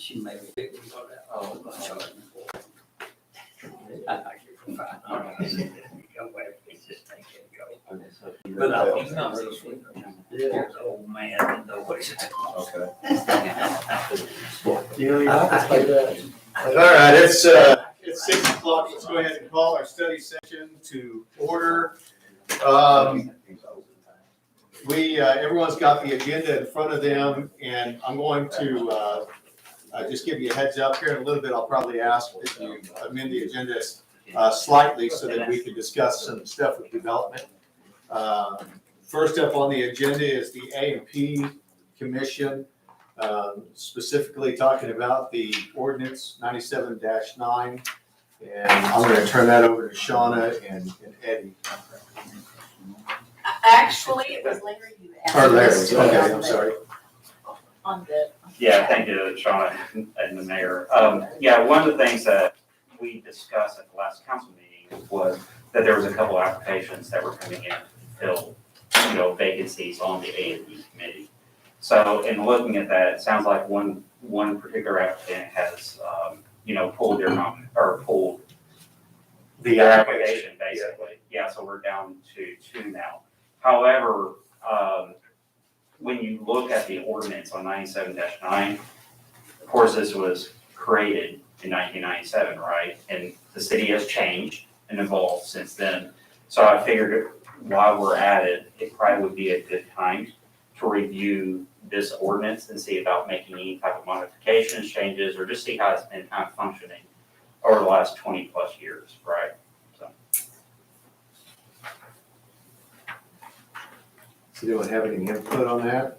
She may be able to go that. Oh, I'm sorry. I thought you were fine. All right. Go away. It's just take it and go. But I think not so sweet. There's an old man that knows what he's talking Okay. All right, it's 6 o'clock. Let's go ahead and call our study session to order. Everyone's got the agenda in front of them, and I'm going to just give you a heads up here in a little bit. I'll probably ask that you amend the agenda slightly so that we can discuss some stuff with development. First up on the agenda is the A&P Commission, specifically talking about the ordinance 97-9. And I'm going to turn that over to Shauna and Eddie. Actually, it was Larry who asked. Or Larry, us to okay, have I'm the- sorry. On the. Yeah, thank you, Shauna and the mayor. Yeah, one of the things that we discussed at the last council meeting was that there was a couple applications that were coming in to fill, vacancies on the A&D committee. So in looking at that, it sounds like one particular applicant has, pulled pulled their application, basically. Yeah, so we're down to 2 now. However, when you look at the ordinance on 97-9, of course, this was created in 1997, right? And the city has changed and evolved since then. So I figured while we're at it, it probably would be a good time to review this ordinance and see about making any type of modifications, changes, or just see how it's been kind of functioning over the last 20 plus years, right? Does anyone have any input on that?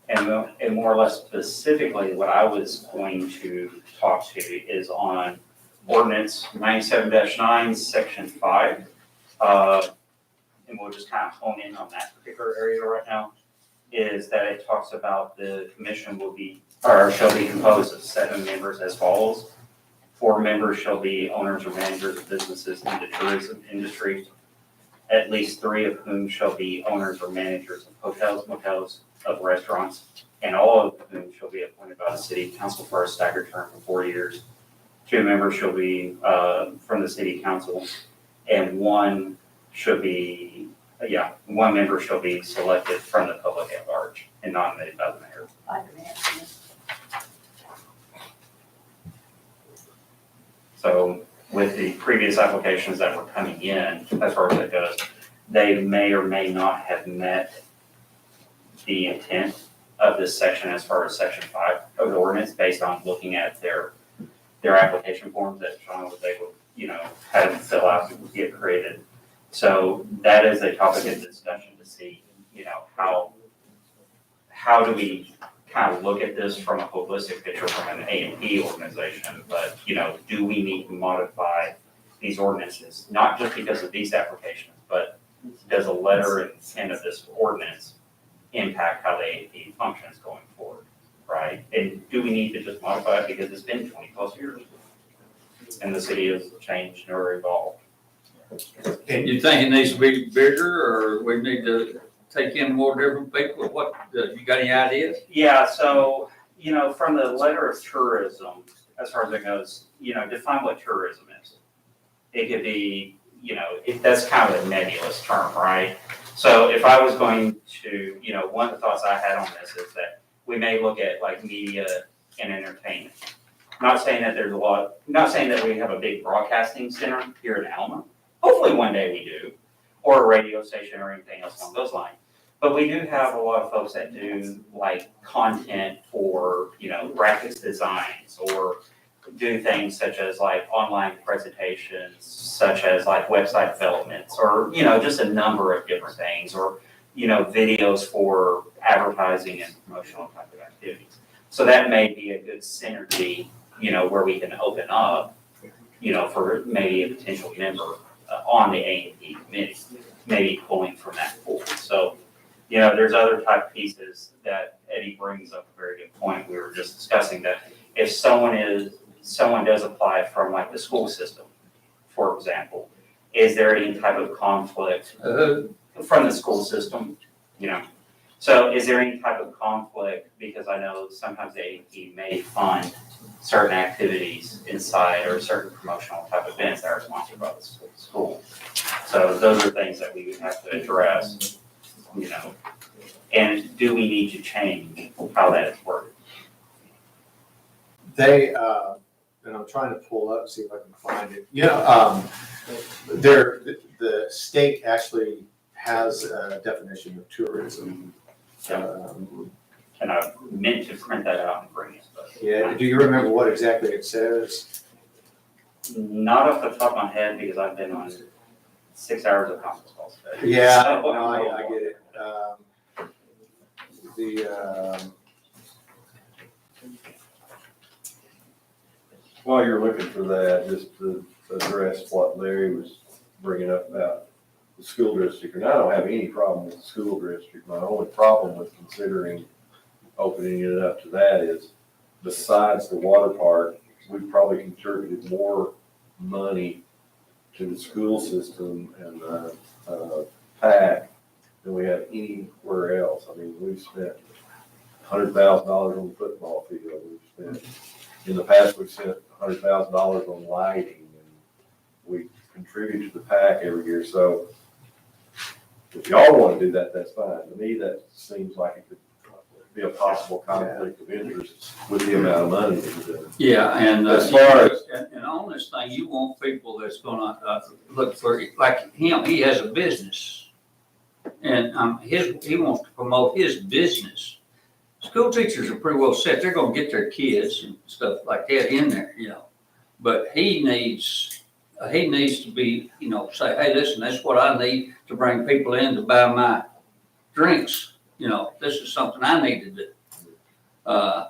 And more or less specifically, what I was going to talk to is on ordinance 97-9, section 5. And we'll just kind of hone in on that particular area right now, is that it talks about the commission shall be composed of 7 members as follows. 4 members shall be owners or managers of businesses in the tourism industry, at least 3 of whom shall be owners or managers of hotels, motels, of restaurants, and all of whom shall be appointed by the city council for a staggered term of 4 years. 2 members shall be from the city council, and one member shall be selected from the public at large and nominated by the mayor. So with the previous applications that were coming in, as far as it goes, they may or may not have met the intent of this section as far as section 5 of the ordinance, based on looking at their application forms that Sean was able, had them fill out to get created. So that is a topic of discussion to see, how do we kind of look at this from a holistic picture from an A&P organization, but, do we need to modify these ordinances, not just because of these applications, but does a letter and intent of this ordinance impact how the A&P functions going forward, right? And do we need to just modify it because it's been 20 plus years and the city has changed or evolved? You think it needs to be bigger, or we need to take in more different people? What, you got any ideas? Yeah, so, from the letter of tourism, as far as it goes, define what tourism is. It could be, that's kind of a nebulous term, right? So if I was going to, one of the thoughts I had on this is that we may look at like media and entertainment. Not saying that not saying that we have a big broadcasting center here in Alma. Hopefully one day we do, or a radio station or anything else along those lines. But we do have a lot of folks that do like content for, graphics designs, or do things such as like online presentations, such as like website developments, or, just a number of different things, or, videos for advertising and promotional type of activities. So that may be a good synergy, where we can open up, for maybe a potential member on the A&P committee, maybe pulling from that pool. So, there's other type pieces that Eddie brings up, a very good point. We were just discussing that if someone does apply from like the school system, for example, is there any type of conflict from the school system, So is there any type of conflict because I know sometimes the AEP may fund certain activities inside or certain promotional type events that are sponsored by the school. So those are things that we would have to address, you know. And do we need to change how that is worded? They, and I'm trying to pull up, see if I can find it. The state actually has a definition of tourism. And I meant to print that out and bring it, but. Yeah, do you remember what exactly it says? Not off the top of my head because I've been on 6 hours of conference calls today. Yeah, So, no, I get it. While you're looking for that, just to address what Larry was bringing up about the school district, and I don't have any problem with the school district. My only problem with considering opening it up to that is, besides the water park, we probably contributed more money to the school system and PAC than we have anywhere else. I mean, we've spent $100,000 on the football field. In the past, we've spent $100,000 on lighting, and we contribute to the PAC every year. So if y'all want to do that, that's fine. To me, that seems like it could be a possible conflict of interest with the amount of money that we're doing. Yeah, and As far as- and on this thing, you want people that's gonna look for, like him, he has a business. And he wants to promote his business. School teachers are pretty well set, they're gonna get their kids and stuff like that in there, you know. But he needs to be, you know, say, hey, listen, that's what I need to bring people in to buy my drinks. You know, this is something I need to do. A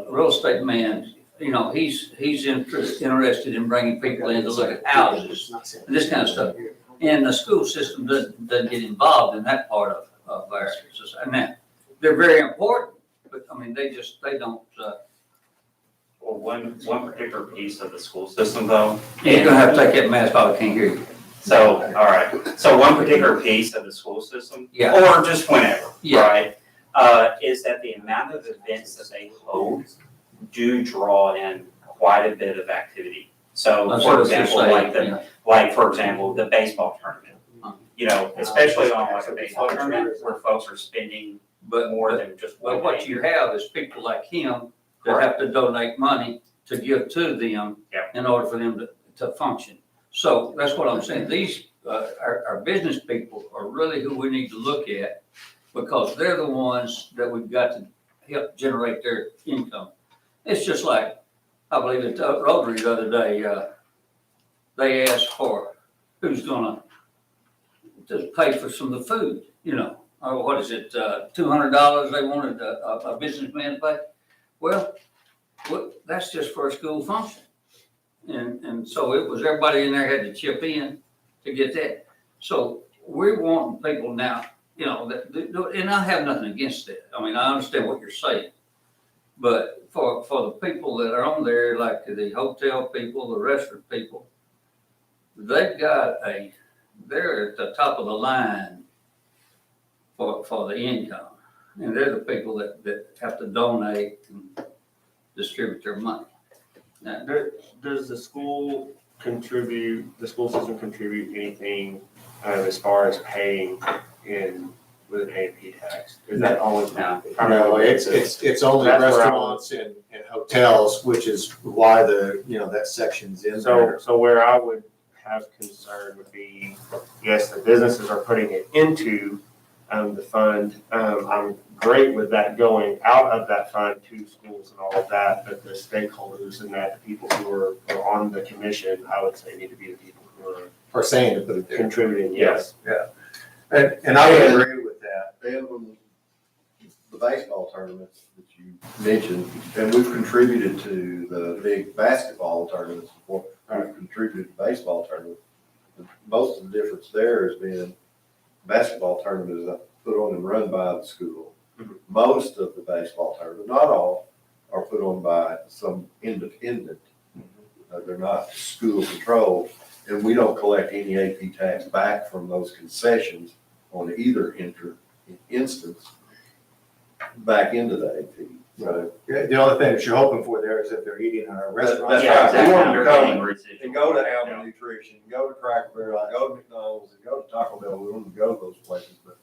real estate man, you know, he's interested in bringing people in to look at houses and this kind of stuff. And the school system doesn't get involved in that part of our society. And now, they're very important, but I mean, they don't. Well, one particular piece of the school system though. You're gonna have to take that mask off, I can't hear you. So, all right, so one particular piece of the school system, Yeah. or just whenever, Yeah. right? Is that the amount of events that they hold do draw in quite a bit of activity. So, That's for what I was example, saying, like for example, the baseball tournament. You know, especially on like a baseball But- tournament where folks are spending But more than just one But what game. you have is people like him that have to donate money to give to them Yep. in order for them to function. So that's what I'm saying. These, our business people are really who we need to look at because they're the ones that we've got to help generate their income. It's just like, I believe at Rotary the other day, they asked for who's gonna just pay for some of the food, you know. Or what is it, $200 they wanted a businessman to pay? Well, that's just for a school function. And so it was, everybody in there had to chip in to get that. So we're wanting people now, you know, and I have nothing against that. I mean, I understand what you're saying. But for the people that are on there, like the hotel people, the restaurant people, they're at the top of the line for the income. And they're the people that have to donate and distribute their money. Now, Does the school system contribute anything as far as paying with an A&P tax? Is that always? No. No, it's only That's where I restaurants and hotels, which is why that section's in there. So where I would have concern would be, yes, the businesses are putting it into the fund. I'm great with that going out of that fund to schools and all of that, but the stakeholders and that, the people who are on the commission, I would say need to be the people who Are saying to put it are there. contributing, yes. And I would agree with that. And when the baseball tournaments that you mentioned, and we've contributed to the big basketball tournaments before, we've contributed to baseball tournaments. Most of the difference there has been basketball tournament is put on and run by the school. Mhm. Most of the baseball tournaments, not all, are put on by some independent. They're not school controlled, and we don't collect any AP tax back from those concessions on either instance. back into the AP. So, The only thing that you're hoping for there is if they're eating in our restaurant. That's Yeah, right. We want them to exactly. come You're getting and go to residual. Alma Nutrition, go to Cracker Barrel, go to McDonald's, and go to Taco Bell. We want them to go to those places, but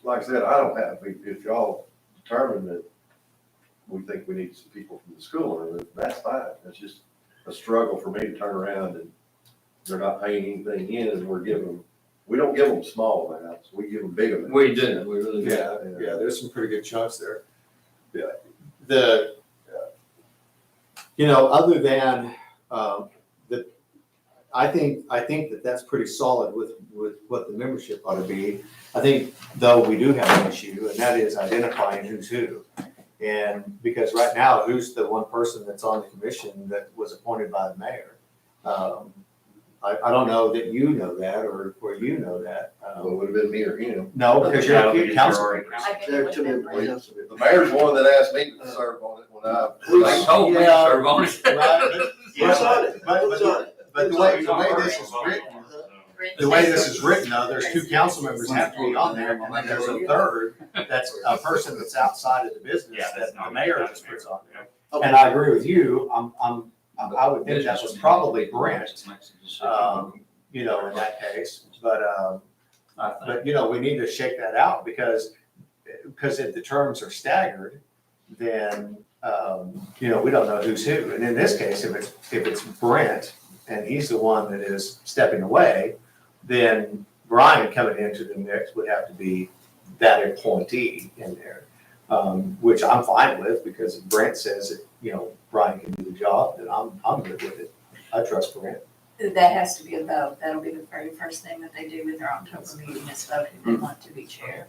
like I said, I don't have, if y'all determine that we think we need some people from the school, then that's fine. It's just a struggle for me to turn around and they're not paying anything in and we're giving them, we don't give them small amounts, we give them big amounts. We do, we really do. Yeah, there's some pretty good chunks there. Yeah, the, other than, I think that that's pretty solid with what the membership ought to be. I think, though, we do have an issue, and that is identifying who's who. And because right now, who's the one person that's on the commission that was appointed by the mayor? I don't know that you know that, or you know that. Well, it would have been me or him. No, because you're a council member. I've been with them for- The mayor's the one that asked me to serve on it when They told me to Yeah. serve on it. Right, Yeah. but the way this is written, the way this is written, though, there's two council members have to be on there, and then there's a third that's a person that's outside of the business Yeah, that's that the not. mayor just puts on there. And I agree with you, I would think that was probably Brent, in that case, but, we need to shake that out because if the terms are staggered, then, we don't know who's who. And in this case, if it's Brent and he's the one that is stepping away, then Brian coming into the mix would have to be that appointee in there, which I'm fine with because if Brent says that, Brian can do the job, then I'm good with it. I trust Brent. That has to be a vote. That'll be the very first thing that they do in their October meeting is vote who they want to be chair.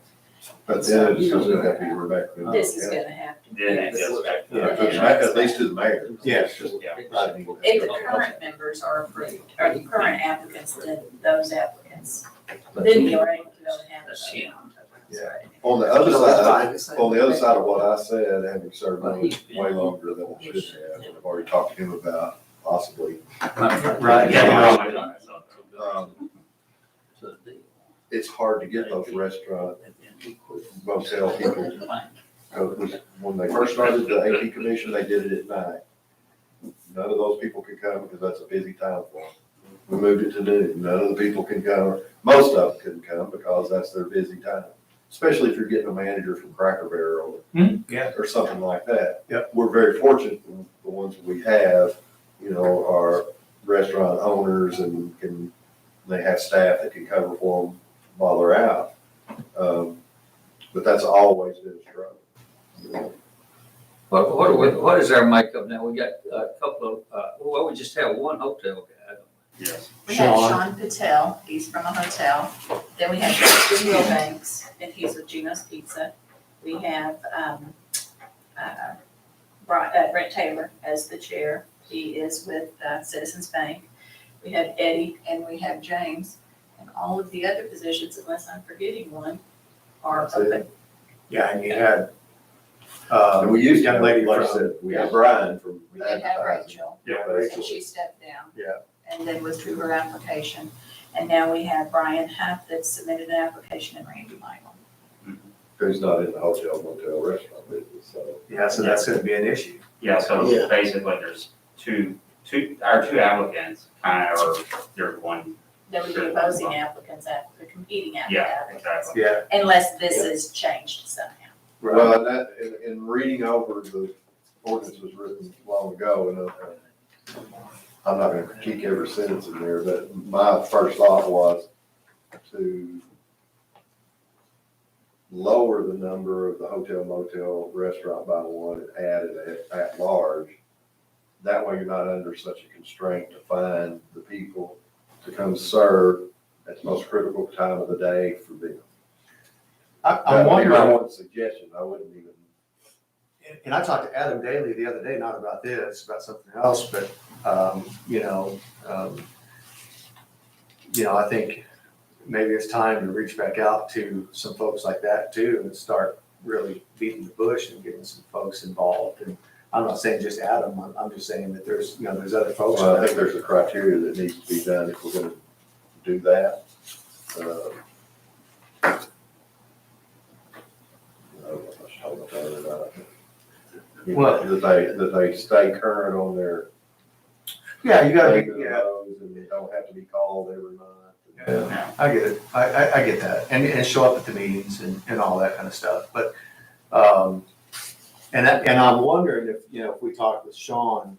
But then it's still gonna have to be Rebecca. This is gonna have to be. Then it goes back to. Yeah, At least to the mayor. Yes. Yeah. If the current members are approved, or the current applicants, then those applicants, then you're able to go and have That's it him. on October. Yeah. On the other side, on the other side of what I said, having served on it way longer than I should have, and I've already talked to him about possibly, Right. Yeah. it's hard to get those restaurant, motel people. When they first started the AP commission, they did it at night. None of those people could come because that's a busy time for them. We moved it to noon. None of the people can come, most of them couldn't come because that's their busy time. Especially if you're getting a manager from Cracker Barrel Yeah. or something like that. Yep. We're very fortunate, the ones that we have, are restaurant owners and they have staff that can cover for them while they're out. But that's always been a struggle. What is our makeup now? We got a couple of, we just have one hotel guy. Yes. We have Sean. Sean Patel, he's from a hotel. Then we have Justin Wilbanks, and he's with Gino's Pizza. We have, Brent Taylor as the chair. He is with Citizens Bank. We have Eddie and we have James. And all of the other positions, unless I'm forgetting one, are That's it. open. Yeah, and you had, And we used to, young lady like I from, said, we had Brian from We did have advertising. Rachel, Yeah. and she stepped down. Yeah. And then withdrew her application. And now we have Brian Huff that submitted an application and Randy Michael. Who's not in the hotel, motel, restaurant business, so. yeah, so that's gonna be an issue. Yeah, so basically there's our two applicants kind of are, there's one, There would be opposing applicants, the competing yeah, applicants. exactly. Yeah. Unless this is changed somehow. Well, and that, in reading over the ordinance was written long ago, and I'm not gonna critique every sentence in there, but my first thought was to lower the number of the hotel, motel, restaurant by one and add it at large. That way you're not under such a constraint to find the people to come serve at the most critical time of the day for them. I'm That would be my wondering, one suggestion, I wouldn't even. and I talked to Adam Daly the other day, not about this, about something else, but, I think maybe it's time to reach back out to some folks like that too and start really beating the bush and getting some folks involved. And I'm not saying just Adam, I'm just saying that there's other folks. Well, I think there's a criteria that needs to be done if we're gonna do that. I don't know if I should hold my You know, Well- that they stay current on their Yeah, you gotta be, payment of yeah, those, and they don't have to be called every month. yeah, I get it, I get that, and show up at the meetings and all that kind of stuff, but, and I'm wondering if, if we talked with Sean,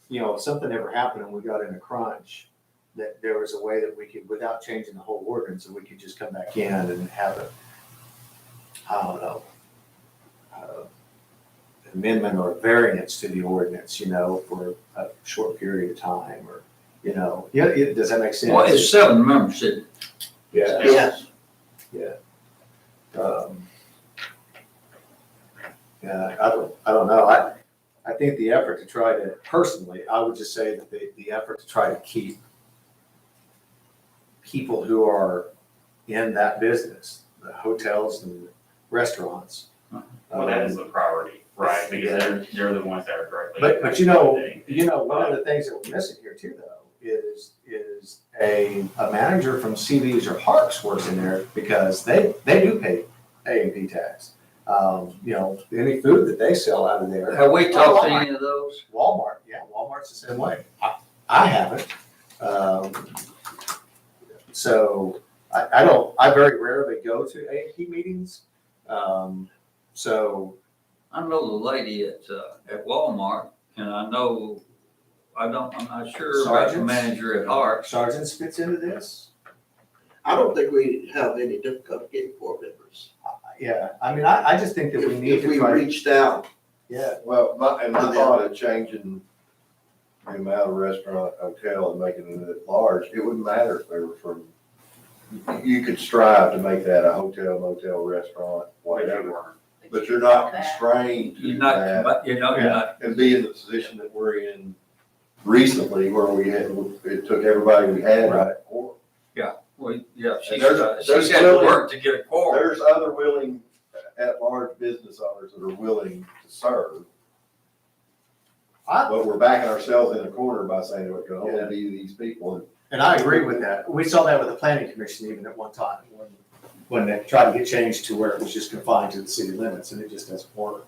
if something ever happened and we got in a crunch, that there was a way that we could, without changing the whole ordinance, that we could just come back in and have a, I don't know, amendment or variance to the ordinance, for a short period of time, or, does that make sense? Well, it's 7 members, isn't it? Yeah. Yes. Yeah, I don't know, I think the effort to try to, personally, I would just say that the effort to try to keep people who are in that business, the hotels and restaurants. Well, that is the priority, right? Because they're the ones that are directly. But one of the things that we're missing here too, though, is a manager from CB's or Harks works in there, because they do pay A&P tax. Any food that they sell out of there. Have we talked to any of those? Walmart, yeah, Walmart's the same way. I haven't. So I very rarely go to A&P meetings. So, I know the lady at Walmart, and I'm not sure about the Sergeants? manager at Harks. Sergeants fits into this? I don't think we have any difficulty getting board members. Yeah, I mean, I just think that we need If to we try, reached out, yeah, Well, my thought of changing the amount of restaurant, hotel, and making it large, it wouldn't matter if they were from, you could strive to make that a hotel, motel, restaurant, whatever, but you're not constrained to You're not, that. you're not, And be in the position that we're in recently, where it took everybody we had. Right. Or well, yeah, And there's she's had to really- work to get a quorum. there's other willing, at-large business owners that are willing to serve. But we're backing ourselves in a corner by saying it can only be these people. and I agree with that. We saw that with the planning commission even at one time, when they tried to get changed to where it was just confined to the city limits, and it just doesn't work.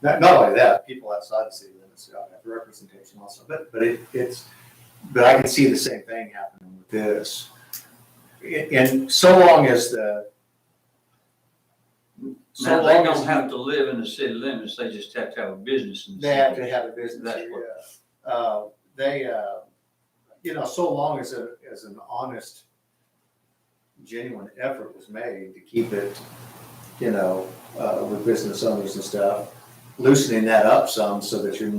Not only that, people outside the city limits have representation also, but I can see the same thing happening with this. And so long as Now, they don't have to live in the city limits, they just have to have a business in the city. they have to have a business That's here, so long as an honest, genuine effort was made to keep it, with business owners and stuff, loosening that up some so that you're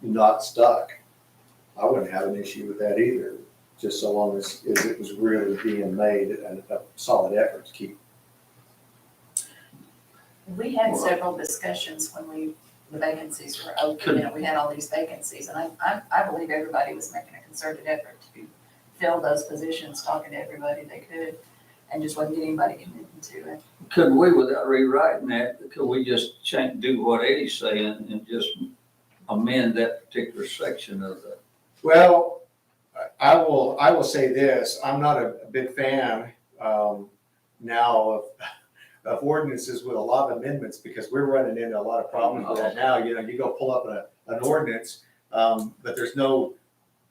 not stuck. I wouldn't have an issue with that either, just so long as it was really being made a solid effort to keep. We had several discussions when the vacancies were open, we had all these vacancies, and I believe everybody was making a concerted effort to fill those positions, talking to everybody they could, and just wasn't getting anybody committing to it. Could we, without rewriting that, could we just do what Eddie's saying and just amend that particular section of the? Well, I will say this, I'm not a big fan, now of ordinances with a lot of amendments, because we're running into a lot of problems with that now. You go pull up an ordinance, but there's no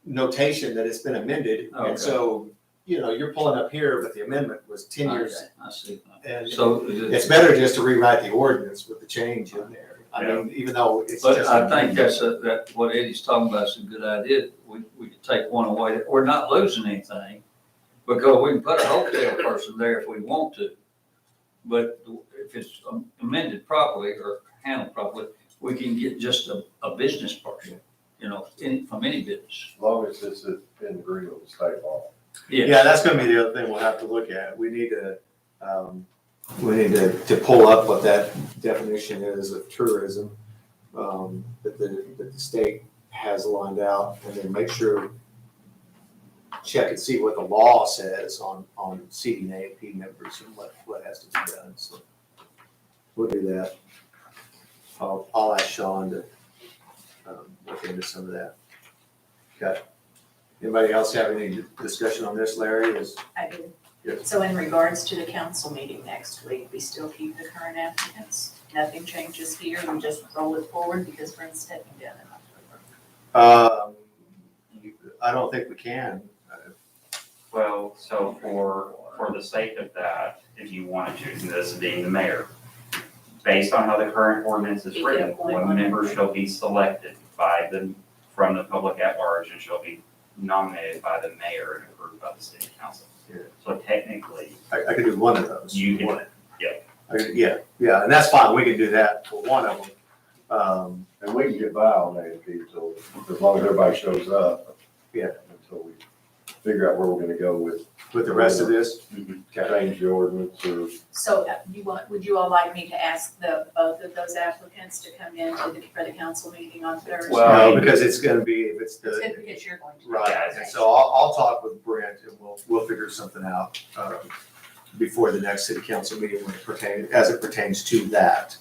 notation that it's been amended. Okay. And so, you're pulling up here, but the amendment was 10 years. Okay, I see. And So. it's better just to rewrite the ordinance with the change in there. I mean, even though it's But just. I think that what Eddie's talking about is a good idea. We could take one away. We're not losing anything, because we can put a hotel person there if we want to. But if it's amended properly or handled properly, we can get just a business person, from any business. As long as it's in agreement with state law. Yeah, that's gonna be the other thing we'll have to look at. We need to pull up what that definition is of tourism, that the state has lined out, and then make sure, check and see what the law says on seating A&P members and what has to be done, so we'll do that. I'll ask Sean to, look into some of that. Okay. Anybody else have any discussion on this, Larry? I do. Yes. So in regards to the council meeting next week, we still keep the current applicants? nothing changes here, we just roll it forward because Brent's stepping down in October. I don't think we can. Well, so for the sake of that, if you wanted to, and this being the mayor, based on how the current ordinance is You can written, appoint one one. member shall be selected from the public at large and shall be nominated by the mayor and approved by the city council. Yeah. So technically, I could do one of those. you can, Yeah, and that's fine, we can do that for one of them. And we can get by on AMP, so as long as everybody shows up. Yeah. Until we figure out where we're gonna go with, With the rest of this, change the ordinance or. So would you all like me to ask both of those applicants to come in for the council meeting on Thursday? Well, no, because it's gonna be, if it's It's the, good because you're going to. right, and so I'll talk with Brent and we'll figure something out, before the next city council meeting as it pertains to that.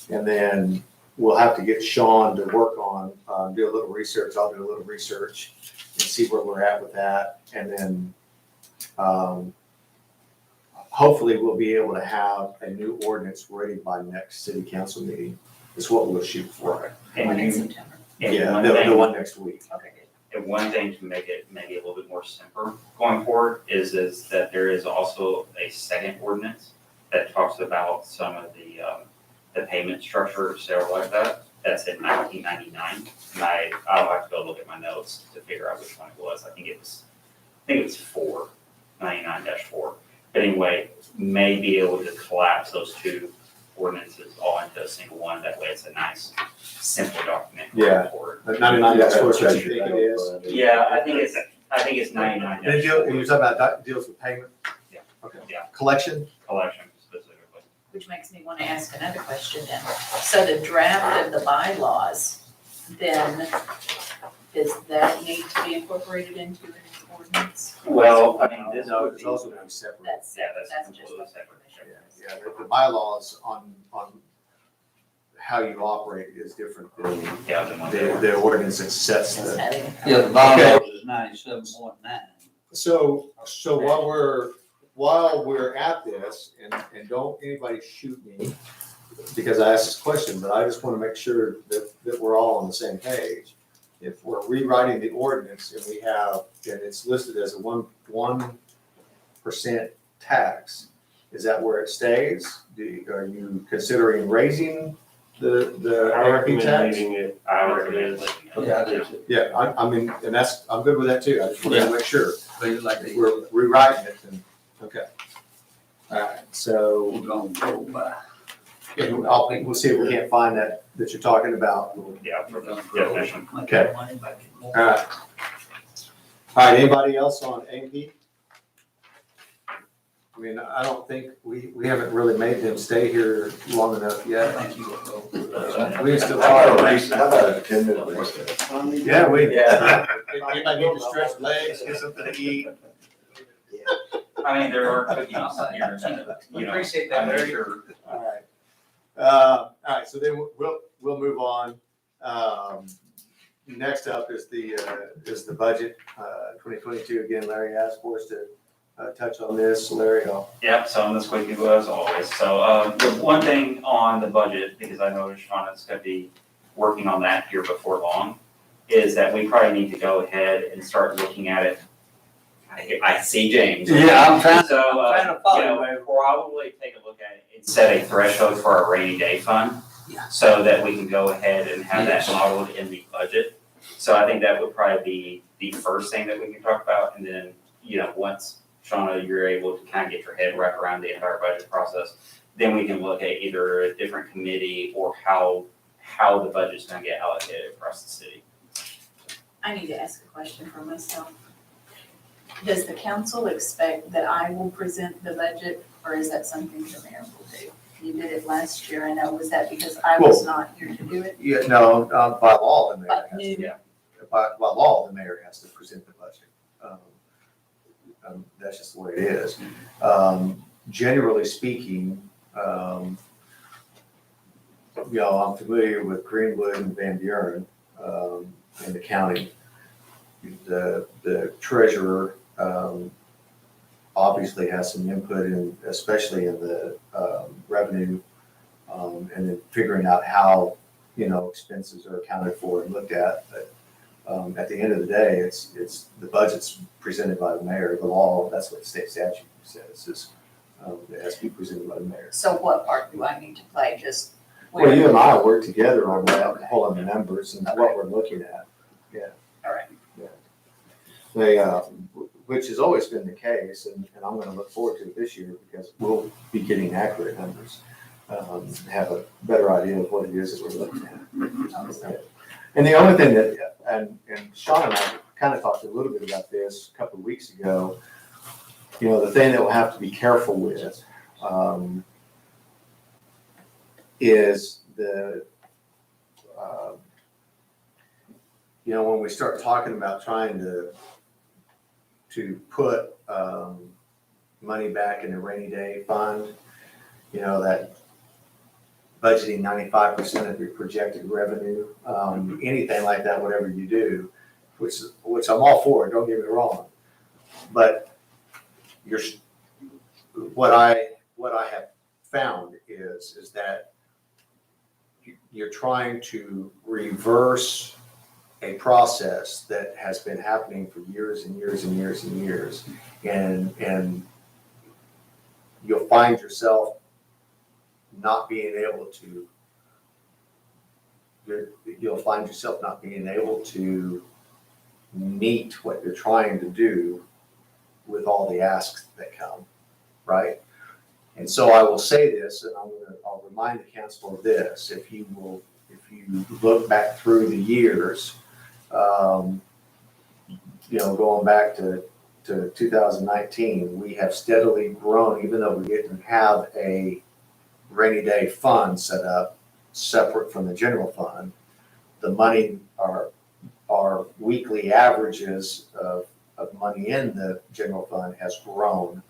And then we'll have to get Sean to work on, do a little research, I'll do a little research and see where we're at with that. And then, hopefully we'll be able to have a new ordinance ready by next city council meeting, is what we'll shoot for. One in and September. Yeah, one the thing, one next week. Okay, good. and one thing to make it maybe a little bit more simpler going forward is that there is also a second ordinance that talks about some of the payment structure, so like that. That's in 1999, and I'll have to go look at my notes to figure out which one it was. I think it was 99-4. But anyway, may be able to collapse those two ordinances all into a single one. That way it's a nice, simple document Yeah. going forward. But 99, that's what you think it is. Yeah, I think it's 99 And you're talking about deals with payment? Yeah. Okay. Yeah. Collection? collection specifically. Which makes me want to ask another question then. So the draft of the bylaws, then, does that need to be incorporated into an ordinance? Well, I mean, this No, would it's be, also gonna be separate. That's, yeah, that's just completely what separate. Yeah, the bylaws on how you operate is different than Yeah, the one that the ordinance that sets That's the. having. Yeah, the bylaws is 97.9. So while we're at this, and don't anybody shoot me, because I asked this question, but I just want to make sure that we're all on the same page. If we're rewriting the ordinance and and it's listed as a 1% tax, is that where it stays? Are you considering raising the I ARP recommend tax? leaving it. I recommend leaving it. Yeah, I do too. Yeah, I mean, and I'm good with that too. I just want to make sure. Leave it like If they we're rewriting it, then, okay. All right, so we're gonna go by. we'll see if we can't find that you're talking about. Yeah, We're for the gonna grow. definition. Make Okay. that money back in more. All right. All right, anybody else on AP? I mean, I don't think, we haven't really made them stay here long enough yet. Thank you. Will. We still How talk. about a recess? How about a 10-minute recess? Yeah, Yeah. Anybody need to stretch legs, get something to eat? I mean, there are cookies here, We you know. appreciate that, I'm Larry. sure. All right. All right, so then we'll move on. Next up is the budget, 2022. Again, Larry asked for us to touch on this. Larry, Yep, so I'm this quick as always. So, the one thing on the budget, because I know Shauna's gonna be working on that here before long, is that we probably need to go ahead and start looking at it. I see James. Yeah, I'm trying to, So, I'm trying to follow. you know, probably take a look at it and set a threshold for our rainy day fund. Yeah. So that we can go ahead and have that Yes. modeled in the budget. So I think that would probably be the first thing that we can talk about, and then, you know, once Shauna, you're able to kind of get your head wrapped around the entire budget process, then we can look at either a different committee or how the budget's gonna get allocated across the city. I need to ask a question for myself. Does the council expect that I will present the budget, or is that something the mayor will do? You did it last year, I know, was that because I was not here to do it? yeah, no, by law, the mayor But has new, Yeah. by law, the mayor has to present the budget. That's just the way it is. Generally speaking, I'm familiar with Greenwood and Van Buren, in the county. The treasurer, obviously has some input in, especially in the, revenue, and then figuring out how, expenses are accounted for and looked at. But at the end of the day, it's the budget's presented by the mayor. The law, that's what the state statute says, is it has to be presented by the mayor. So what part do I need to play? Just Well, where? you and I work together on that, Okay. pulling the numbers and what we're looking at. All right. They, which has always been the case, and I'm gonna look forward to it this year because we'll be getting accurate numbers. Have a better idea of what it is that we're looking at. And the only thing that, and Sean and I kind of talked a little bit about this a couple of weeks ago, the thing that we'll have to be careful with, is when we start talking about trying to put money back in the rainy day fund, that budgeting 95% of your projected revenue, anything like that, whatever you do, which I'm all for, don't get me wrong. But what I have found is that you're trying to reverse a process that has been happening for years and years and years and years. And you'll find yourself not being able to, meet what you're trying to do with all the asks that come, right? And so I will say this, and I'll remind the council of this, if you look back through the years, going back to 2019, we have steadily grown, even though we didn't have a rainy day fund set up separate from the general fund. The money, our weekly averages of money in the general fund has grown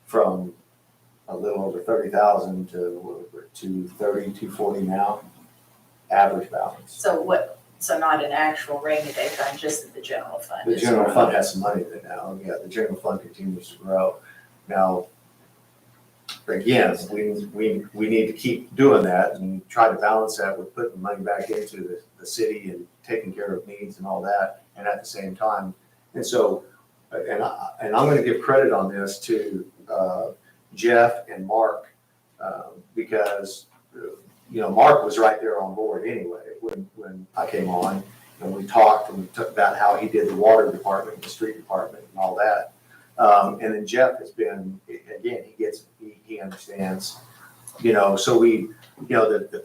from a little over 30,000 to 240 now, average balance. So not an actual rainy day fund, just the general fund? The general fund has some money in it now, yeah, the general fund continues to grow. Now, again, we need to keep doing that and try to balance that with putting money back into the city and taking care of needs and all that, and at the same time. And so, and I'm gonna give credit on this to Jeff and Mark, because Mark was right there on board anyway when I came on, and we talked and we talked about how he did the water department, the street department, and all that. And then Jeff has been, again, he understands, so we, the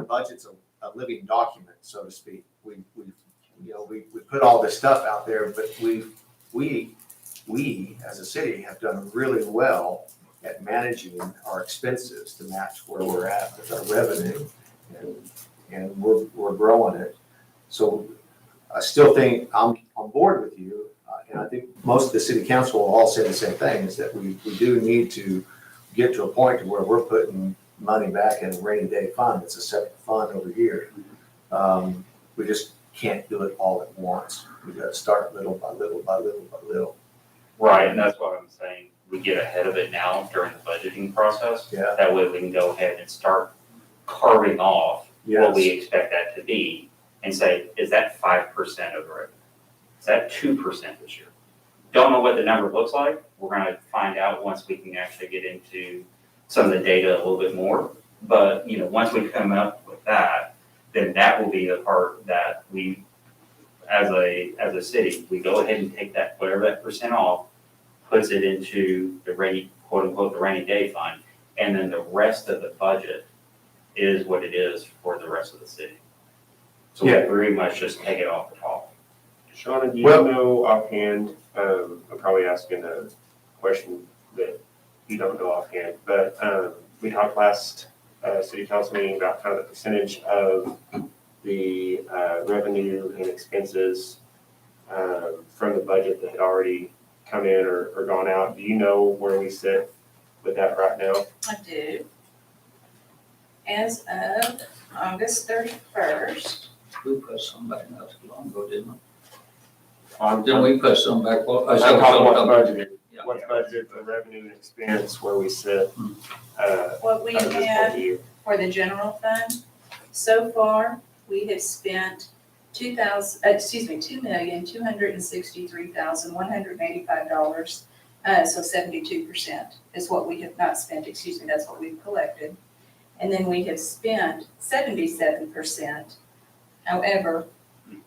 budget's a living document, so to speak. We put all this stuff out there, but we as a city have done really well at managing our expenses to match where we're at with our revenue, and we're growing it. So I still think I'm on board with you, and I think most of the city council will all say the same thing, is that we do need to get to a point to where we're putting money back in a rainy day fund. It's a separate fund over here. We just can't do it all at once. We got to start little by little by little by little. Right, and that's what I'm saying. We get ahead of it now during the budgeting process. Yeah. That way we can go ahead and start carving off what we Yes. expect that to be and say, is that 5% of the revenue? Is that 2% this year? Don't know what the number looks like. We're gonna find out once we can actually get into some of the data a little bit more. But, once we come up with that, then that will be the part that we, as a city, we go ahead and take that, whatever that percent off, puts it into the rainy, quote unquote, the rainy day fund. And then the rest of the budget is what it is for the rest of the city. So we Yeah. pretty much just take it off the top. Shauna, do you Well- know offhand, I'm probably asking a question that you don't know offhand, but we talked last city council meeting about kind of the percentage of the revenue and expenses from the budget that had already come in or gone out. Do you know where we sit with that right now? I do. As of August 31st, We put some back not too long ago, didn't we? I'm Didn't we put some back? Well, I I'm said, talking about the budget. what's budgeted for revenue and expense, where we sit. What we over this have whole year. for the general fund, so far, we have spent $2,263,185. So 72% is what we have not spent, that's what we've collected. And then we have spent 77%. However,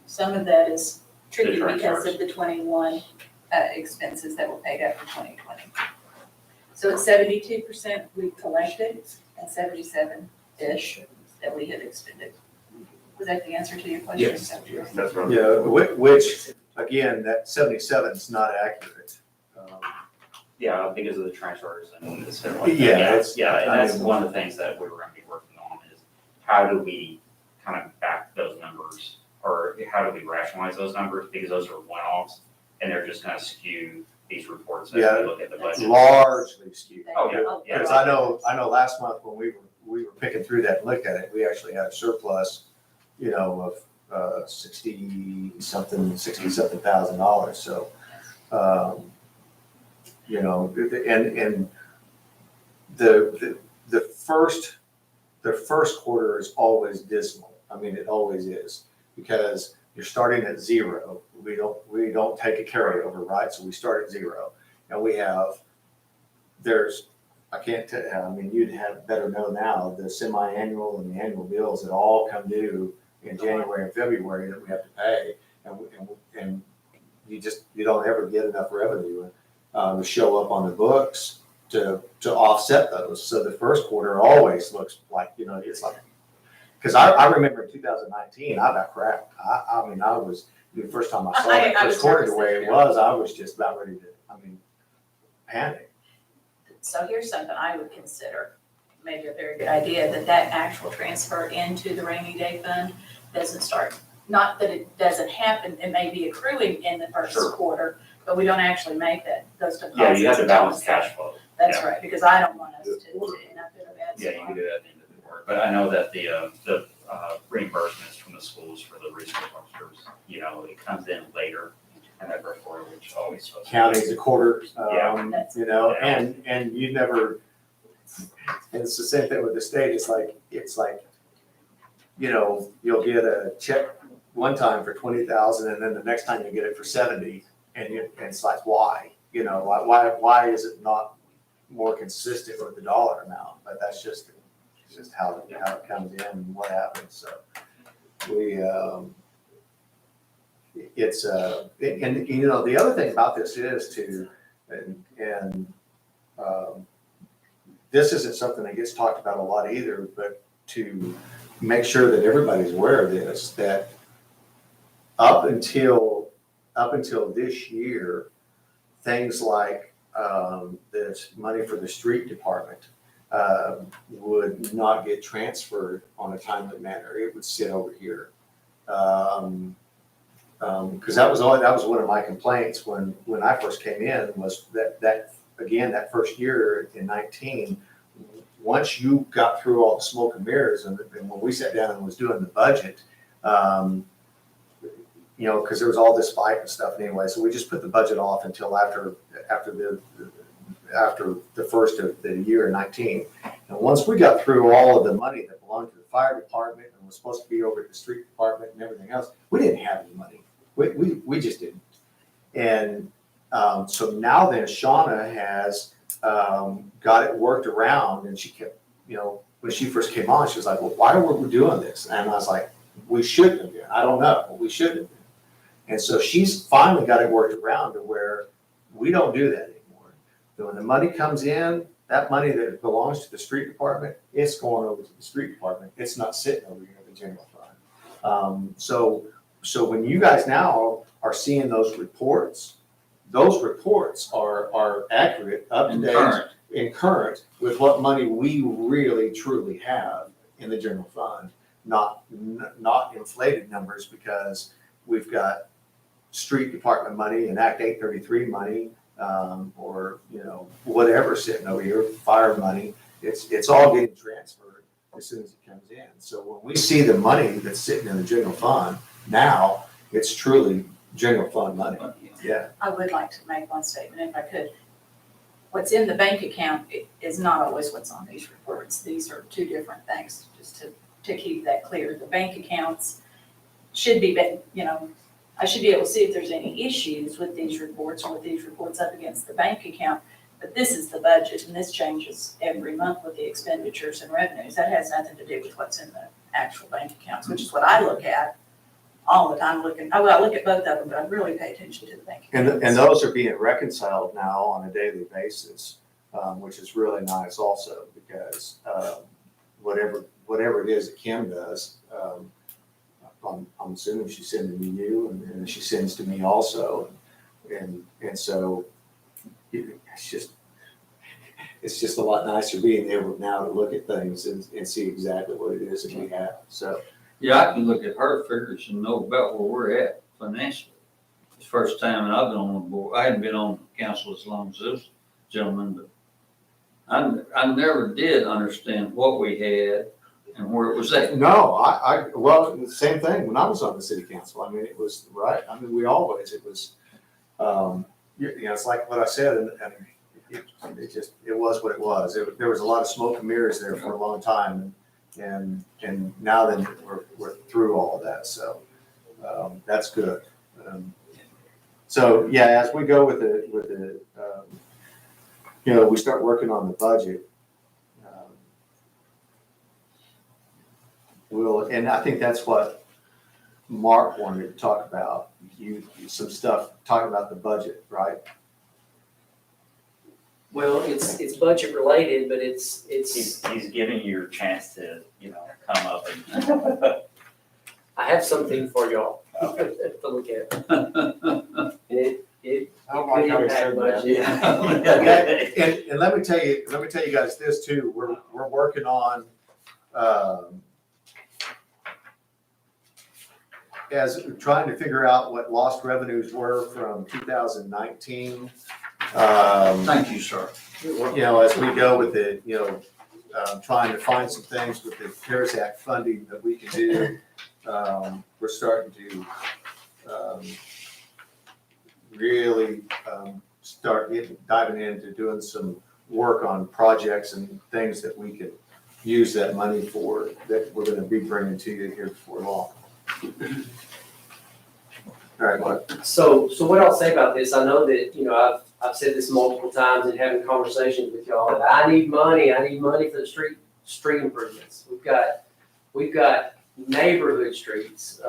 some of that is tricky The because transfers. of the 21 expenses that were paid out for 2020. So it's 72% we've collected and 77-ish that we have expended. Was that the answer to your question? Yes. That's what I'm. Yeah, which, again, that 77 is not accurate. Yeah, because of the transfers and stuff Yeah, like that. it's- Yeah, and I that's mean- one of the things that we're gonna be working on is how do we kind of back those numbers? Or how do we rationalize those numbers? Because those are one-offs and they're just gonna skew these reports as Yeah. we look at the budget. Largely skewed. Oh, yeah, yeah. Because I know last month when we were picking through that and looked at it, we actually had a surplus, of $60-something thousand. So, and the first quarter is always dismal. I mean, it always is, because you're starting at zero. We don't take a carryover, right? So we start at zero, and I can't tell, I mean, you'd have better know now, the semi-annual and the annual bills that all come due in January and February that we have to pay, and you don't ever get enough revenue to show up on the books to offset those. So the first quarter always looks like, it's like, because I remember in 2019, I got crap. I mean, I was, the first time I saw that I was first quarter the nervous way this it year. was, I was just about ready to, panic. So here's something I would consider, maybe a very good idea, that actual transfer into the rainy day fund doesn't start. Not that it doesn't happen, it may be accruing in the first Sure. quarter, but we don't actually make those deposits. Yeah, you have to until balance the cash flow. That's Yeah. right, because I don't want us to end up in a bad Yeah, you spot. can do that at the end of the quarter. But I know that the reimbursements from the schools for the resource officers, it comes in later in that first quarter, which always. Counties a quarter, Yeah. and you never, and it's the same thing with the state, it's like, you'll get a check one time for 20,000 and then the next time you get it for 70, and it's like, why? Why is it not more consistent with the dollar amount? But that's just how it comes in and what happens, so the other thing about this is too, this isn't something that gets talked about a lot either, but to make sure that everybody's aware of this, that up until this year, things like this money for the street department would not get transferred on a timely manner. It would sit over here. Because that was one of my complaints when I first came in, was that first year in 19, once you got through all the smoke and mirrors, and when we sat down and was doing the budget, because there was all this fight and stuff anyway, so we just put the budget off until after the first of the year in 19. And once we got through all of the money that belonged to the fire department and was supposed to be over at the street department and everything else, we didn't have any money. We just didn't. And so now then Shauna has got it worked around, and she kept, when she first came on, she was like, well, why are we doing this? And I was like, we shouldn't have been. I don't know, but we shouldn't have been. And so she's finally got it worked around to where we don't do that anymore. So when the money comes in, that money that belongs to the street department, it's going over to the street department. It's not sitting over here in the general fund. So when you guys now are seeing those reports are accurate, up to date, and current with what money we really truly have in the general fund, not inflated numbers because we've got street department money and Act 833 money, or whatever sitting over here, fire money. It's all getting transferred as soon as it comes in. So when we see the money that's sitting in the general fund now, it's truly general fund money. Yeah. I would like to make one statement if I could. what's in the bank account is not always what's on these reports. These are two different things, just to keep that clear. The bank accounts should be, I should be able to see if there's any issues with these reports or with these reports up against the bank account. But this is the budget, and this changes every month with the expenditures and revenues. That has nothing to do with what's in the actual bank accounts, which is what I look at all the time, I look at both of them, but I really pay attention to the bank accounts. And those are being reconciled now on a daily basis, which is really nice also, because whatever it is that Kim does, I'm assuming she's sending to you, and she sends to me also. And so it's just a lot nicer being able now to look at things and see exactly what it is that we have, so. Yeah, I can look at her figures and know about where we're at financially. It's the first time I've been on the board. I hadn't been on council as long as this gentleman, but I never did understand what we had and where it was at. No, well, the same thing when I was on the city council. I mean, it was, right, I mean, it was, it's like what I said, and it was what it was. There was a lot of smoke and mirrors there for a long time, and now then we're through all of that, so that's good. So yeah, as we go with the we start working on the budget. And I think that's what Mark wanted to talk about. Some stuff talking about the budget, right? Well, it's budget related, but it's. He's giving you your chance to, come up and. I have something for y'all to look at. And it I don't like how he said that. budget. And let me tell you guys this too. We're working on as trying to figure out what lost revenues were from 2019. Thank you, sir. As we go with the, trying to find some things with the CARES Act funding that we can do. We're starting to really start diving into doing some work on projects and things that we could use that money for, that we're gonna be bringing to you here before long. All right, Mark. So what I'll say about this, I know that, I've said this multiple times in having conversations with y'all, that I need money for the street improvements. We've got neighborhood streets,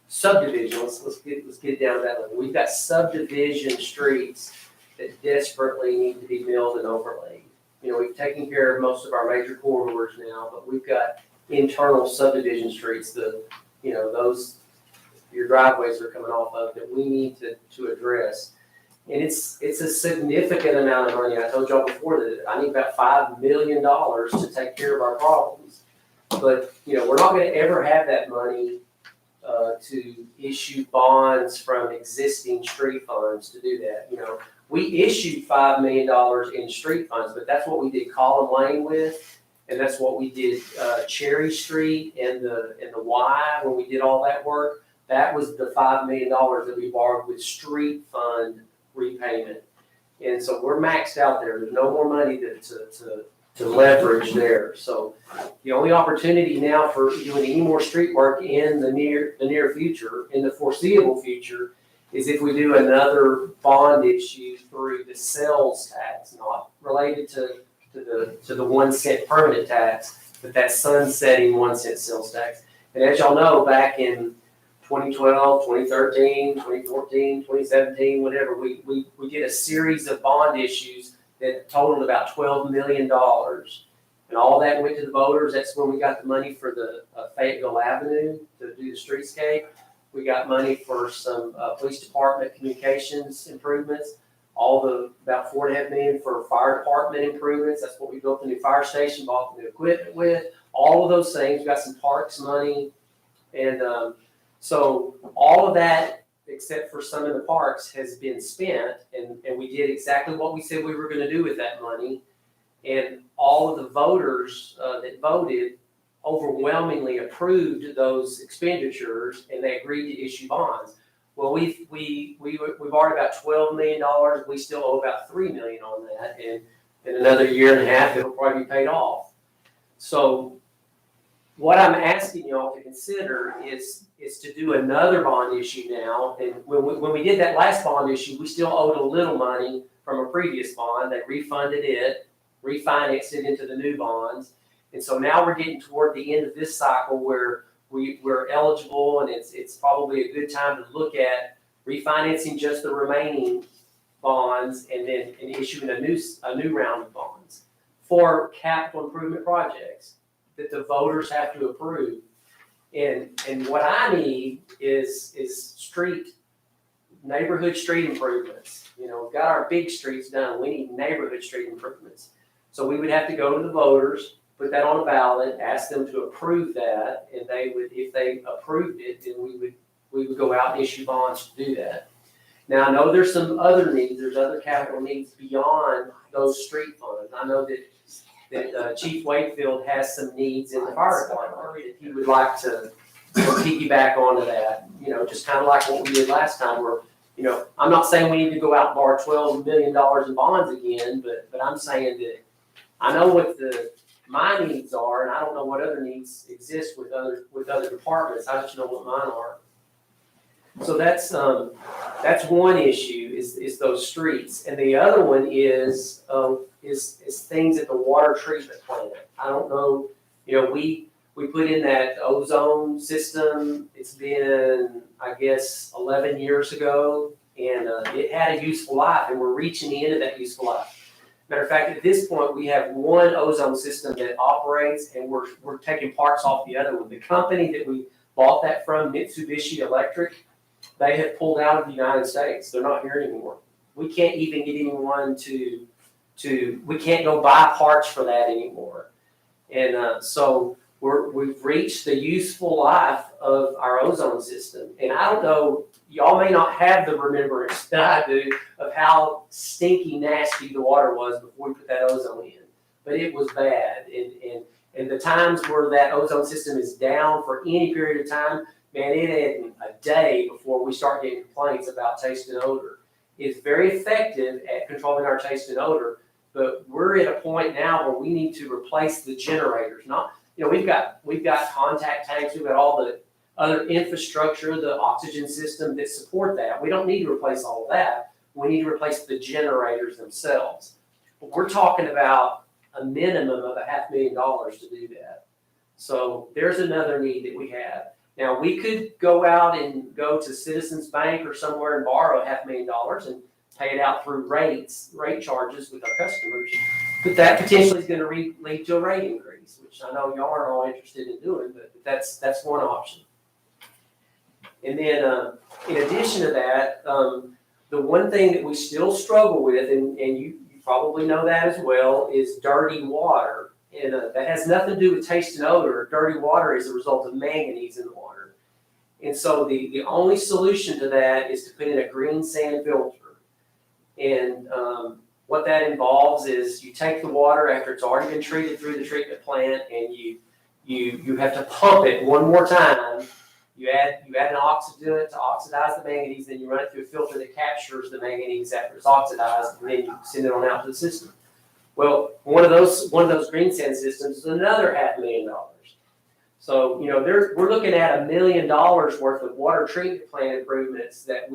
subdivisions, let's get down to that level. We've got subdivision streets that desperately need to be milled and overlaid. We've taken care of most of our major corridors now, but we've got internal subdivision streets, those your driveways are coming off of, that we need to address. And it's a significant amount of money. I told y'all before that I need about $5 million to take care of our problems. But, we're not gonna ever have that money to issue bonds from existing street funds to do that. We issued $5 million in street funds, but that's what we did Column Lane with, and that's what we did Cherry Street and the Y when we did all that work. That was the $5 million that we borrowed with street fund repayment. And so we're maxed out there. There's no more money to leverage there. So the only opportunity now for doing any more street work in the near future, in the foreseeable future, is if we do another bond issue through the sales tax, not related to the 1 cent permanent tax, but that sunsetting 1 cent sales tax. And as y'all know, back in 2012, 2013, 2014, 2017, whatever, we did a series of bond issues that totaled about $12 million. And all that went to the voters. That's when we got the money for the Fayetteville Avenue to do the streetscape. We got money for some police department communications improvements. About $4.5 million for fire department improvements. That's what we built the new fire station, bought the new equipment with. All of those things. We got some parks money. And so all of that, except for some of the parks, has been spent, and we did exactly what we said we were going to do with that money. And all of the voters that voted overwhelmingly approved those expenditures, and they agreed to issue bonds. Well, we've already about $12 million. We still owe about $3 million on that, and in another year and a half, it'll probably be paid off. So what I'm asking y'all to consider is to do another bond issue now. And when we did that last bond issue, we still owed a little money from a previous bond. They refunded it, refinanced it into the new bonds. And so now we're getting toward the end of this cycle where we're eligible, and it's probably a good time to look at refinancing just the remaining bonds and then issuing a new round of bonds for capital improvement projects that the voters have to approve. And what I need is neighborhood street improvements. You know, we've got our big streets done. We need neighborhood street improvements. So we would have to go to the voters, put that on a ballot, ask them to approve that, and they would, if they approved it, then we would go out and issue bonds to do that. Now, I know there's some other needs, there's other capital needs beyond those street funds. I know that Chief Wakefield has some needs in the fire department that he would like to piggyback onto that, you know, just kind of like what we did last time where, you know, I'm not saying we need to go out and borrow $12 million in bonds again, but I'm saying that I know what my needs are, and I don't know what other needs exist with other departments. I just know what mine are. So that's one issue is those streets, and the other one is things at the water treatment plant. I don't know, you know, we put in that ozone system. It's been, I guess, 11 years ago, and it had a useful life, and we're reaching the end of that useful life. Matter of fact, at this point, we have one ozone system that operates, and we're taking parts off the other one. The company that we bought that from, Mitsubishi Electric, they have pulled out of the United States. They're not here anymore. We can't even get anyone we can't go buy parts for that anymore. And so we've reached the useful life of our ozone system. And I don't know, y'all may not have the remembrance that I do of how stinky nasty the water was before we put that ozone in. But it was bad. And the times where that ozone system is down for any period of time, man, it ain't a day before we start getting complaints about taste and odor. It's very effective at controlling our taste and odor, but we're at a point now where we need to replace the generators. Not, you know, we've got contact tanks, we've got all the other infrastructure, the oxygen system that support that. We don't need to replace all of that. We need to replace the generators themselves. But we're talking about a minimum of $500,000 to do that. So there's another need that we have. Now, we could go out and go to Citizens Bank or somewhere and borrow $500,000 and pay it out through rate charges with our customers. But that potentially is going to lead to a rate increase, which I know y'all aren't all interested in doing, but that's one option. And then in addition to that, the one thing that we still struggle with, and you probably know that as well, is dirty water. And that has nothing to do with taste and odor. Dirty water is a result of manganese in the water. And so the only solution to that is to put in a green sand filter. And what that involves is you take the water after it's already been treated through the treatment plant, and you have to pump it one more time. You add an oxidant to oxidize the manganese, then you run it through a filter that captures the manganese after it's oxidized, and then you send it on out to the system. Well, one of those green sand systems is another $500,000. So, you know, we're looking at $1 million worth of water treatment plant improvements that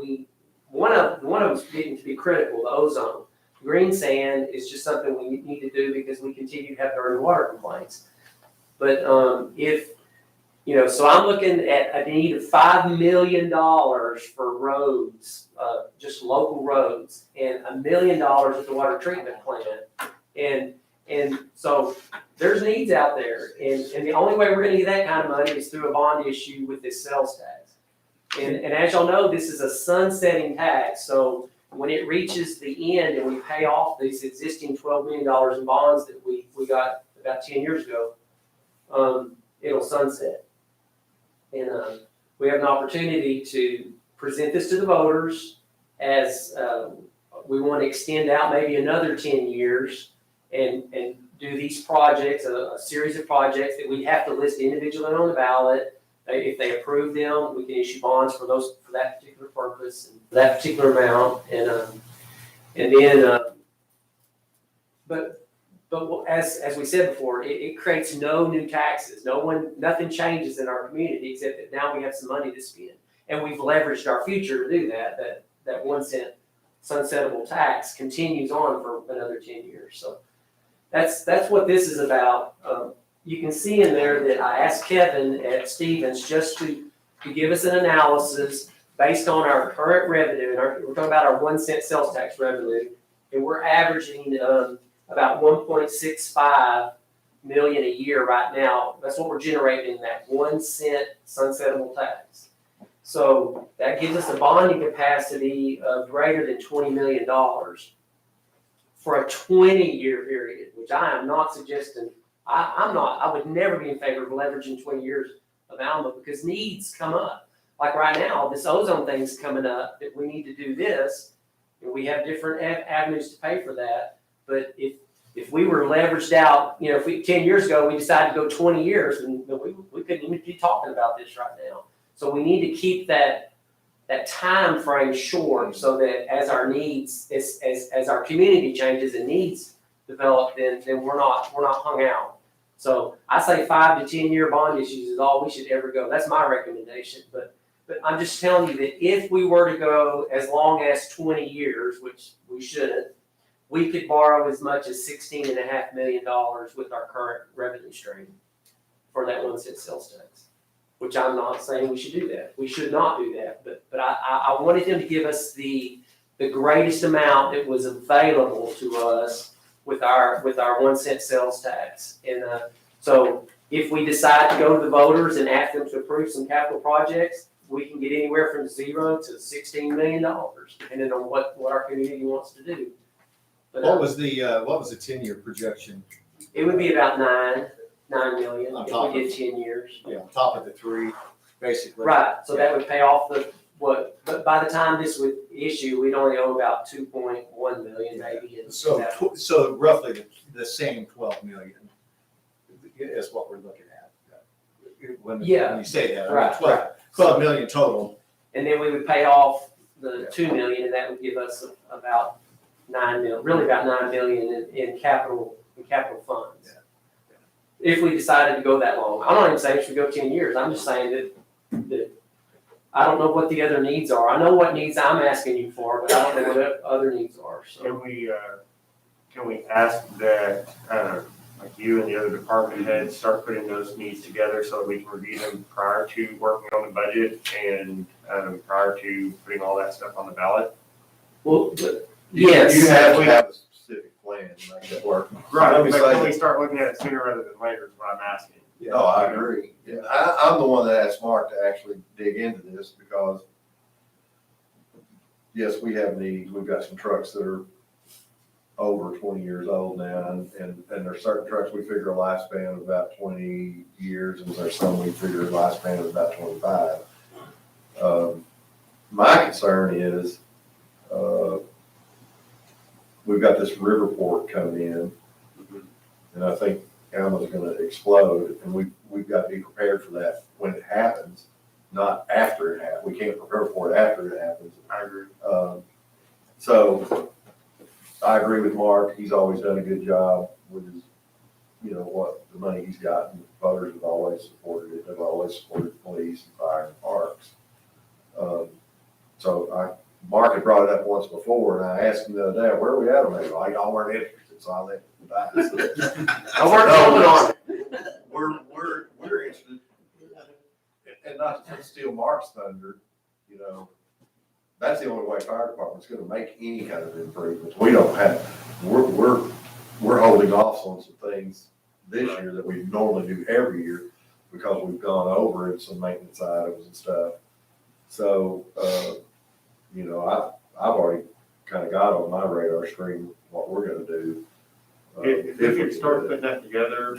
one of them's getting to be critical, the ozone. Green sand is just something we need to do because we continue to have dirty water complaints. But so I'm looking at a need of $5 million for roads, just local roads, and $1 million at the water treatment plant. And so there's needs out there, and the only way we're going to get that kind of money is through a bond issue with this sales tax. And as y'all know, this is a sunsetting tax, so when it reaches the end and we pay off these existing $12 million in bonds that we got about 10 years ago, it'll sunset. And we have an opportunity to present this to the voters as we want to extend out maybe another 10 years and do these projects, a series of projects that we have to list individually on the ballot. If they approve them, we can issue bonds for that particular purpose, and that particular amount, and then, but as we said before, it creates no new taxes. Nothing changes in our community except that now we have some money to spend. And we've leveraged our future to do that 1 cent sunsettable tax continues on for another 10 years. So that's what this is about. You can see in there that I asked Kevin at Stevens just to give us an analysis based on our current revenue, and we're talking about our 1 cent sales tax revenue, and we're averaging about 1.65 million a year right now. That's what we're generating in that 1 cent sunsettable tax. So that gives us a bonding capacity of greater than $20 million for a 20-year period, which I am not suggesting. I would never be in favor of leveraging 20 years of Alma because needs come up. Like right now, this ozone thing's coming up that we need to do this, and we have different avenues to pay for that. But if we were leveraged out, if 10 years ago we decided to go 20 years, and we couldn't even be talking about this right now. So we need to keep that time frame short so that as our needs, as our community changes and needs develop, then we're not hung out. So I say 5 to 10 year bond issues is all we should ever go. That's my recommendation. But I'm just telling you that if we were to go as long as 20 years, which we shouldn't, we could borrow as much as $16.5 million with our current revenue stream for that 1 cent sales tax, which I'm not saying we should do that. We should not do that. But I wanted them to give us the greatest amount that was available to us with our 1 cent sales tax. And so if we decide to go to the voters and ask them to approve some capital projects, we can get anywhere from 0 to $16 million, depending on what our community wants to do. But What was the 10-year projection? it would be about $9 million On if top we of- did 10 years. Yeah, on top of the 3, basically. Right, so that would pay off but by the time this would issue, we'd only owe about 2.1 million maybe. And So roughly the same 12 million is what we're looking at. When you say that, I mean, Right. 12 million total. And then we would pay off the 2 million, and that would give us about 9 million, really about 9 million in capital funds. If we decided to go that long. I'm not even saying it should go 10 years. I'm just saying that I don't know what the other needs are. I know what needs I'm asking you for, but I don't know what other needs are. So Can we ask that, like you and the other department heads start putting those needs together so that we can review them prior to working on the budget and prior to putting all that stuff on the ballot? well, yes. You have to have a specific plan to make that work. Right, Let me but say can we that- start looking at it sooner rather than later is what I'm asking. Oh, I agree. Yeah, I'm the one that asked Mark to actually dig into this because, yes, we have needs. We've got some trucks that are over 20 years old now, and there's certain trucks we figure a lifespan of about 20 years, and there's some we figure a lifespan of about 25. My concern is, we've got this Riverport coming in, and I think Alma's gonna explode, and we've got to be prepared for that when it happens, not after it happens. We can't prepare for it after it happens. I agree. So I agree with Mark. He's always done a good job with his, what the money he's gotten. Voters have always supported it. They've always supported police and fire and parks. Mark had brought it up once before, and I asked him the other day, where are we at on that? Well, y'all weren't interested, so I let it die. I worked on it. We're interested, and not to steal Mark's thunder, that's the only way fire department's gonna make any kind of improvements. We don't have, we're holding off on some things this year that we normally do every year because we've gone over in some maintenance items and stuff. So, I've already kind of got on my radar screen what we're gonna do. If we could start putting that together,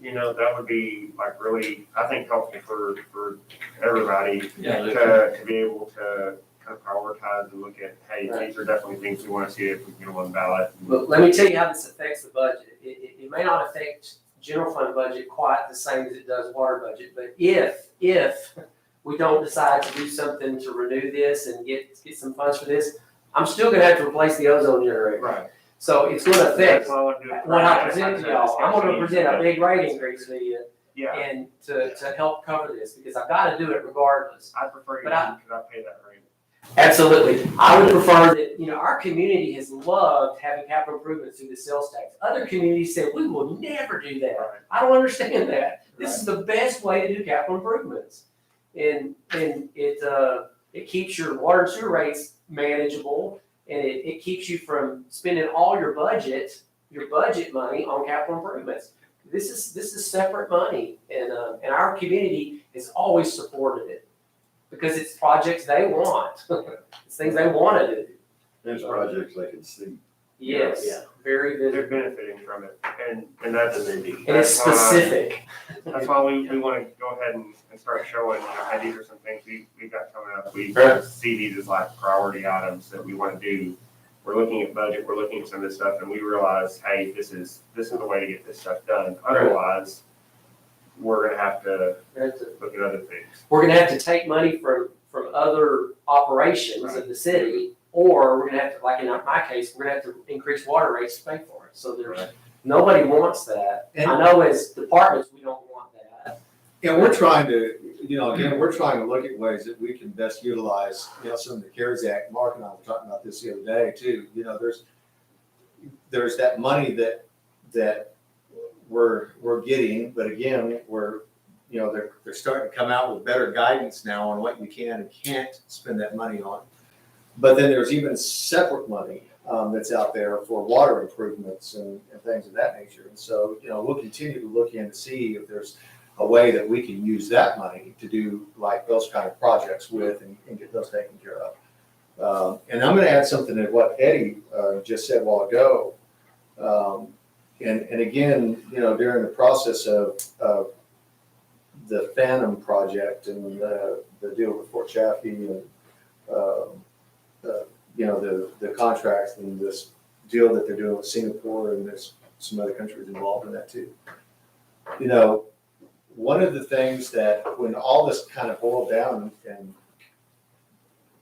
that would be like really, I think, helpful for everybody Yeah, to be able to kind of prioritize and look at, hey, these are definitely things we want to see if we can get on the ballot. But let me tell you how this affects the budget. It may not affect general fund budget quite the same as it does water budget, but if we don't decide to do something to renew this and get some funds for this, I'm still gonna have to replace the ozone generator. Right. So it's gonna affect That's all I'm doing. what I present to y'all. I'm gonna present a big rate increase to you Yeah, and to help cover this, because I've gotta do it regardless. I prefer you, But I- because I pay that rate. Absolutely. I would prefer that, our community has loved having capital improvements through the sales tax. Other communities say, we will never do that. Right. I don't understand that. This is the best way to do capital improvements. And it keeps your water and sewer rates manageable, and it keeps you from spending all your budget money on capital improvements. This is separate money, and our community has always supported it because it's projects they want. It's things they want to do. There's projects they can see. Yes, Yeah. very They're vivid. benefiting from it, and that's. And it's that's why- specific. That's why we want to go ahead and start showing, hey, these are some things we've got coming up. We Right. see these as like priority items that we want to do. We're looking at budget, we're looking at some of this stuff, and we realize, hey, this is the way to get this stuff done. Otherwise, we're gonna have to look at other things. We're gonna have to take money from other operations of the city, or we're gonna have to, like in my case, we're gonna have to increase water rates to pay for it. So there's, Right. nobody wants that. And- I know as departments, we don't want that. And we're trying to, again, we're trying to look at ways that we can best utilize, some of the CARES Act. Mark and I were talking about this the other day too. There's that money that we're getting, but again, they're starting to come out with better guidance now on what you can and can't spend that money on. But then there's even separate money that's out there for water improvements and things of that nature. And so, we'll continue to look in to see if there's a way that we can use that money to do like those kind of projects with and get those taken care of. And I'm gonna add something to what Eddie just said a while ago. And again, during the process of the Phantom project and the deal with Fort Chaffee and, the contracts and this deal that they're doing with Singapore, and there's some other countries involved in that too. One of the things that when all this kind of boiled down and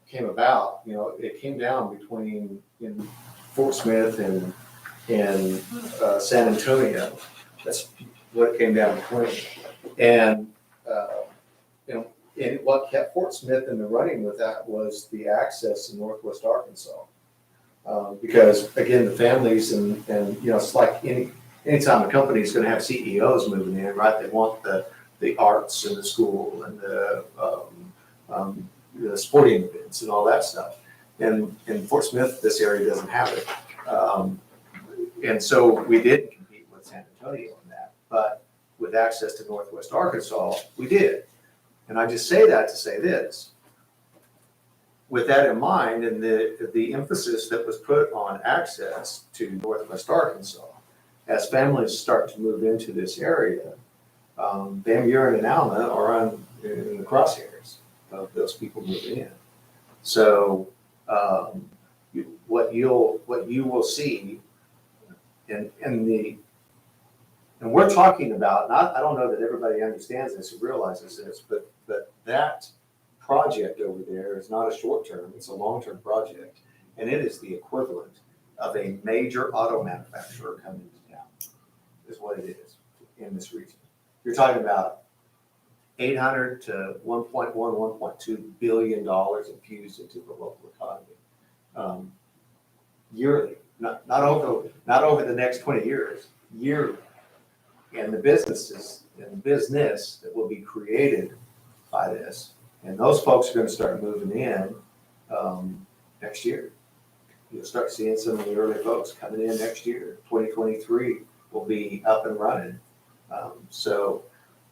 came about, it came down between Fort Smith and San Antonio. That's what it came down between. And, and what kept Fort Smith in the running with that was the access to Northwest Arkansas. Because again, the families and it's like anytime a company is going to have CEOs moving in, right? They want the arts and the school and the sporting events and all that stuff. And in Fort Smith, this area doesn't have it. And so we didn't compete with San Antonio on that, but with access to Northwest Arkansas, we did. And I just say that to say this. With that in mind, and the emphasis that was put on access to Northwest Arkansas, as families start to move into this area, Van Buren and Alma are in the crosshairs of those people moving in. So what you will see, and we're talking about, I don't know that everybody understands this or realizes this, but that project over there is not a short-term, it's a long-term project. And it is the equivalent of a major auto manufacturer coming to town, is what it is in this region. You're talking about 800 to 1.1, 1.2 billion dollars infused into the local economy yearly, not over the next 20 years, yearly. And the business that will be created by this, and those folks are going to start moving in next year. You'll start seeing some of the early folks coming in next year. 2023 will be up and running. So,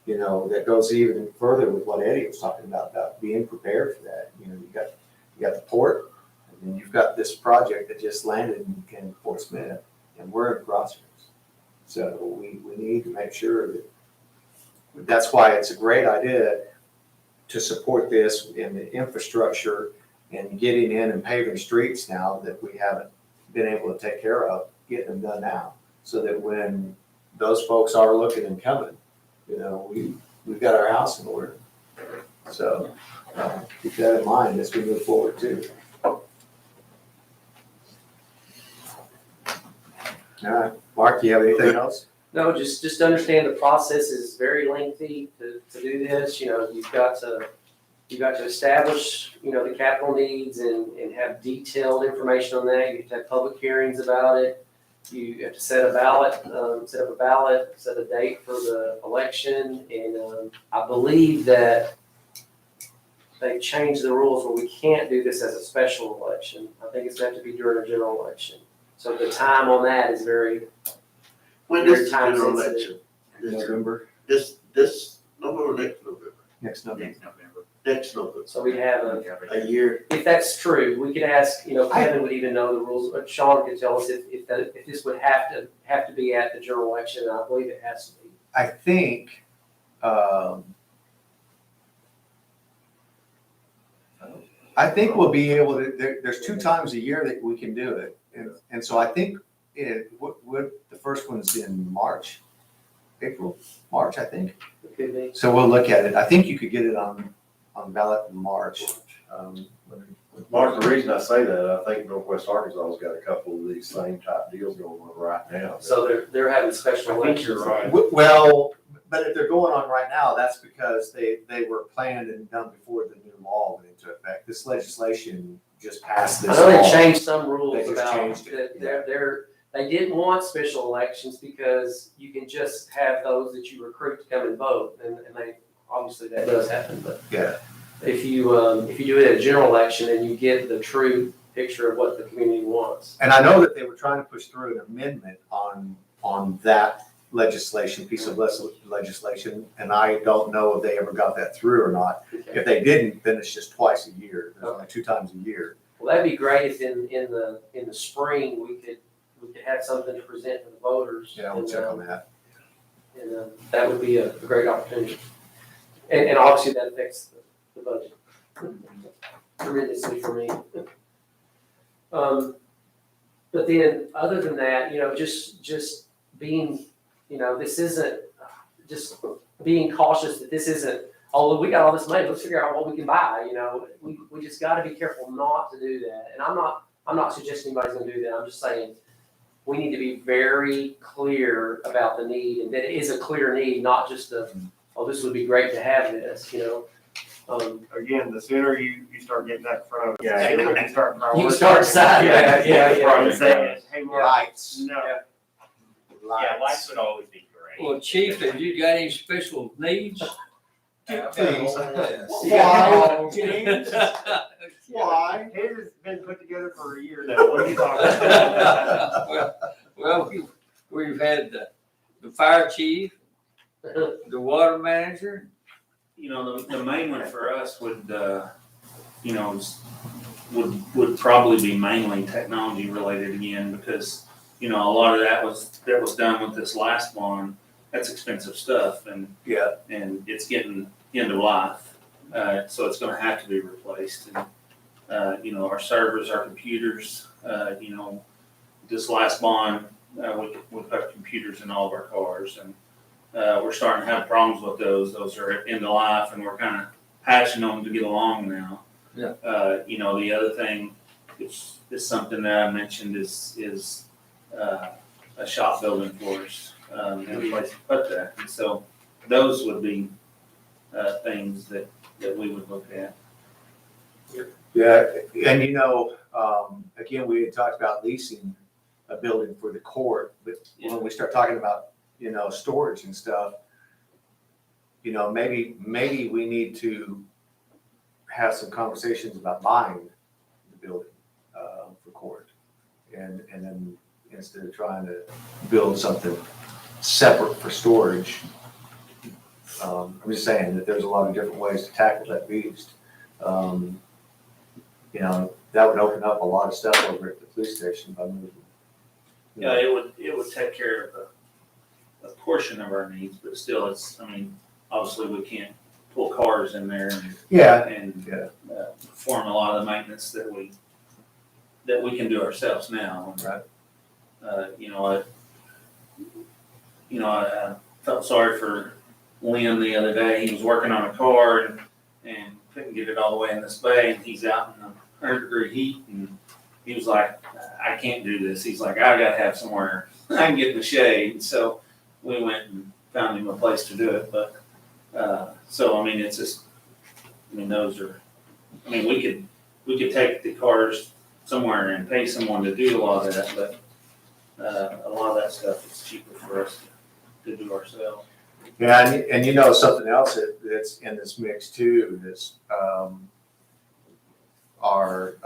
that goes even further with what Eddie was talking about being prepared for that. You got the port, and then you've got this project that just landed in Fort Smith, and we're in crosshairs. So we need to make sure that's why it's a great idea to support this in the infrastructure and getting in and paving streets now that we haven't been able to take care of, getting them done now, so that when those folks are looking and coming. You know, we've got our house in order. So, keep that in mind as we move forward too. All right, Mark, do you have anything else? No, just understand the process is very lengthy to do this, you know, you've got to establish, you know, the capital needs and have detailed information on that, you have to have public hearings about it. You have to set a ballot, set up a ballot, set a date for the election, and, I believe that they changed the rules where we can't do this as a special election. I think it's got to be during a general election. So the time on that is very, When very is the time general sensitive. election? November, This November, next November, next November. Next November. next November, So we have a year. if that's true, we could ask, you know, Kevin would even know the rules, but Sean could tell us if this would have to be at the general election, and I believe it has to be. I think, we'll be able to, there's 2 times a year that we can do it. And so I think the first one's in March, March, I think. It could be. So we'll look at it. I think you could get it on ballot in March. Mark, the reason I say that, I think Northwest Arkansas's got a couple of these same type deals going on right now. So they're having special I think elections. you're right. Well, but if they're going on right now, that's because they were planned and done before the new law went into effect. This legislation just passed I this know they fall. changed some rules They just about changed it, that they didn't want special elections because you can just have those that you recruit to come and vote, and they, obviously that does happen, but. Yeah. If you do it at a general election, then you get the true picture of what the community wants. And I know that they were trying to push through an amendment on that legislation, piece of legislation, and I don't know if they ever got that through or not. Okay. If they didn't, then it's just twice a year, there's only 2 times a year. Well, that'd be great if in the spring, we could have something to present to the voters. Yeah, we'll check on that. And that would be a great opportunity. And obviously that affects the budget tremendously for me. But then, other than that, you know, just being, you know, this isn't, just being cautious that this isn't, oh, we got all this money, let's figure out what we can buy, you know, we just gotta be careful not to do that. And I'm not suggesting anybody's gonna do that, I'm just saying, we need to be very clear about the need, and that it is a clear need, not just oh, this would be great to have this, you know? Again, the sooner you start getting that in front of us, Yeah, the sooner we can start You can start deciding, yeah. Right, saying, hey, Mark, Lights. no, Yeah, lights would always be great. Well, Chief, have you got any special needs? Please. Why, James? Why? his has been put together for a year now, what are you talking about? Well, we've had the fire chief, the water manager. You know, the main one for us would, you know, would probably be mainly technology related again, because, you know, a lot of that was done with this last one. That's expensive stuff, and Yeah. and it's getting end of life, so it's gonna have to be replaced. And, you know, our servers, our computers, you know, this last bond, we put computers in all of our cars, and we're starting to have problems with those. Those are at end of life, and we're kind of patching them to get along now. Yeah. You know, the other thing is something that I mentioned is a shop building for us, and a place to put that. And so those would be things that we would look at. Yeah, and you know, again, we had talked about leasing a building for the court, but when we start talking about, you know, storage and stuff, you know, maybe we need to have some conversations about buying the building for court. And then instead of trying to build something separate for storage, I'm just saying that there's a lot of different ways to tackle that beast. You know, that would open up a lot of stuff over at the police station by moving. Yeah, it would take care of a portion of our needs, but still, I mean, obviously we can't pull cars in there Yeah, and Yeah. perform a lot of the maintenance that we can do ourselves now. Right. You know, you know, I felt sorry for Lynn the other day. He was working on a car and couldn't get it all the way in this bay, and he's out in the 100-degree heat, and he was like, I can't do this. He's like, I gotta have somewhere I can get in the shade. So we went and found him a place to do it. But, so, I mean, it's just, I mean, those are, I mean, we could take the cars somewhere and pay someone to do a lot of that, but, a lot of that stuff is cheaper for us to do ourselves. Yeah, and you know, something else that's in this mix too is, our,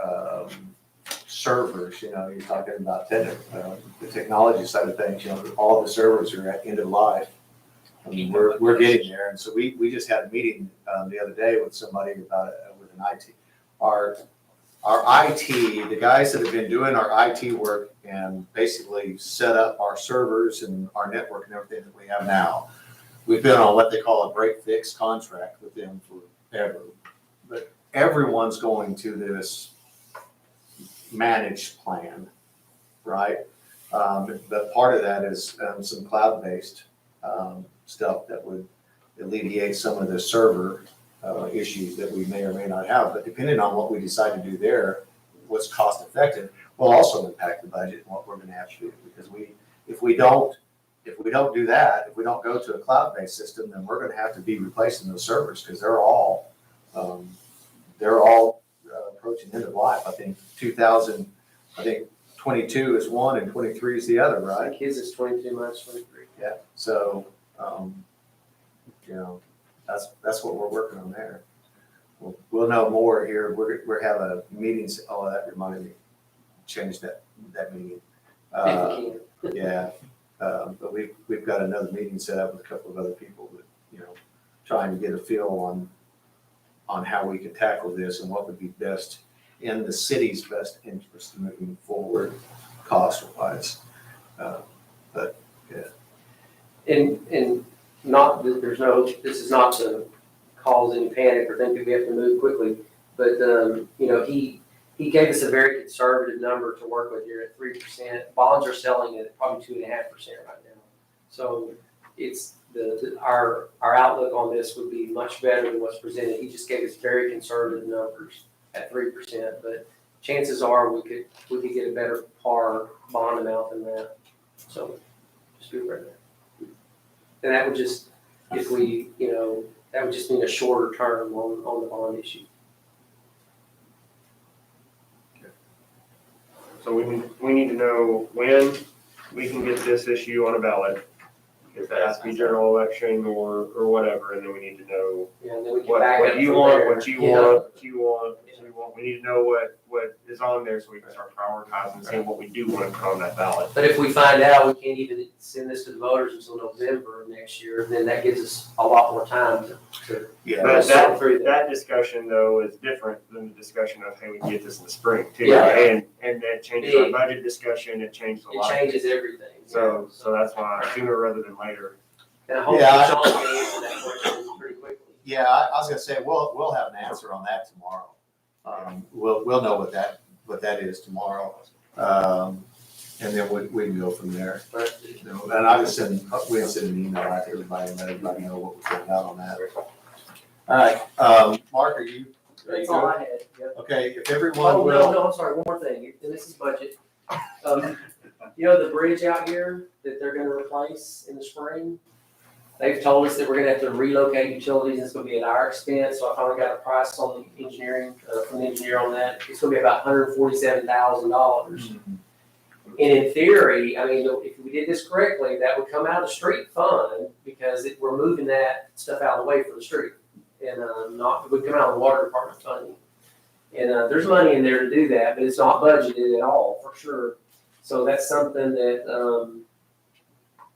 servers, you know, you're talking about the technology side of things, you know, all the servers are at end of life. I mean, we're getting there, and so we just had a meeting, the other day with somebody about it, with an IT. Our IT, the guys that have been doing our IT work and basically set up our servers and our network and everything that we have now, we've been on what they call a break-fix contract with them forever. But everyone's going to this managed plan, right? But part of that is some cloud-based stuff that would alleviate some of the server issues that we may or may not have. But depending on what we decide to do there, what's cost effective, will also impact the budget and what we're gonna have to do. Because if we don't do that, if we don't go to a cloud-based system, then we're gonna have to be replacing those servers because they're all approaching end of life. I think 22 is one and 23 is the other, right? Kids is 22, mine's 23. Yeah, so, you know, that's what we're working on there. We'll know more here. We're having a meeting, that reminded me, change that meeting. If we can. Yeah, but we've got another meeting set up with a couple of other people that, you know, trying to get a feel on how we could tackle this and what would be best in the city's best interest moving forward, cost-wise. But, yeah. And not that this is not to cause any panic or think that we have to move quickly, but, you know, he gave us a very conservative number to work with here at 3%. Bonds are selling at probably 2.5% right now. So it's our outlook on this would be much better than what's presented. He just gave us very conservative numbers at 3%, but chances are we could get a better par bond amount than that. So just be aware of that. And that would just, if we, you know, that would just mean a shorter term on the bond issue. So we need to know when we can get this issue on a ballot. If that has to be general election or whatever, and then we need to know Yeah, and then we can back up what you from want, there. what you Yeah. want, what you want, what you want. We need to know what is on there so we can start prioritizing and seeing what we do want to put on that ballot. But if we find out we can't even send this to the voters until November of next year, then that gives us a lot more time to Yeah, But sort through that. that discussion though is different than the discussion of, hey, we can get this in the spring too. Yeah. And that changes our budget discussion, it changes a It lot. changes everything. So that's why sooner rather than later. And I hope Yeah. Sean can answer that question pretty quickly. yeah, I was gonna say, we'll have an answer on that tomorrow. We'll know what that is tomorrow. And then we can go from there. But You know, and I just send an email out to everybody and let everybody know what we found out on that. All right, Mark, are you that's good? all I had. Yep. Okay, if everyone Oh, will. no, I'm sorry, one more thing, and this is budget. You know, the bridge out here that they're gonna replace in the spring? They've told us that we're gonna have to relocate utilities, and it's gonna be at our expense, so I finally got a price on the engineering, from the engineer on that. It's gonna be about $147,000. And in theory, I mean, if we did this correctly, that would come out of the street fund, because we're moving that stuff out of the way for the street. And, it would come out of the water department funding. And, there's money in there to do that, but it's not budgeted at all, for sure. So that's something that,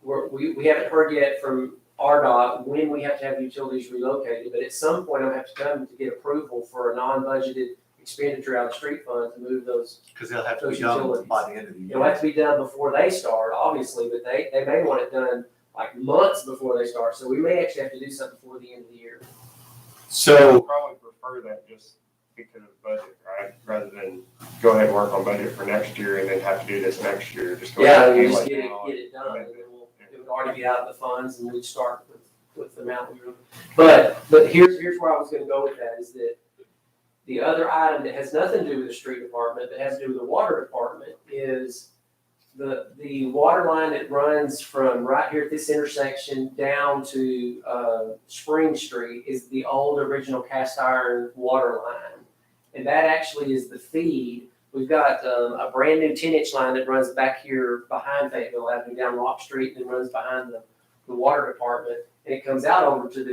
we haven't heard yet from RDOT when we have to have utilities relocated, but at some point I'll have to come to get approval for a non-budgeted expenditure out of the street fund to move those. Because they'll have to be Those done utilities. by the end of the It'll have year. to be done before they start, obviously, but they may want it done like months before they start, so we may actually have to do something before the end of the year. I'd So, probably prefer that just because of budget, right? Rather than go ahead and work on budget for next year and then have to do this next year, just go ahead Yeah, and you handle just it now. get it done, and then would already be out of the funds and we'd start with the mountain group. But here's where I was gonna go with that, is that the other item that has nothing to do with the street department, that has to do with the water department, is the water line that runs from right here at this intersection down to Spring Street is the old original cast iron water line. And that actually is the feed. We've got a brand new 10-inch line that runs back here behind Fayetteville Avenue down Lock Street and then runs behind the water department. And it comes out over to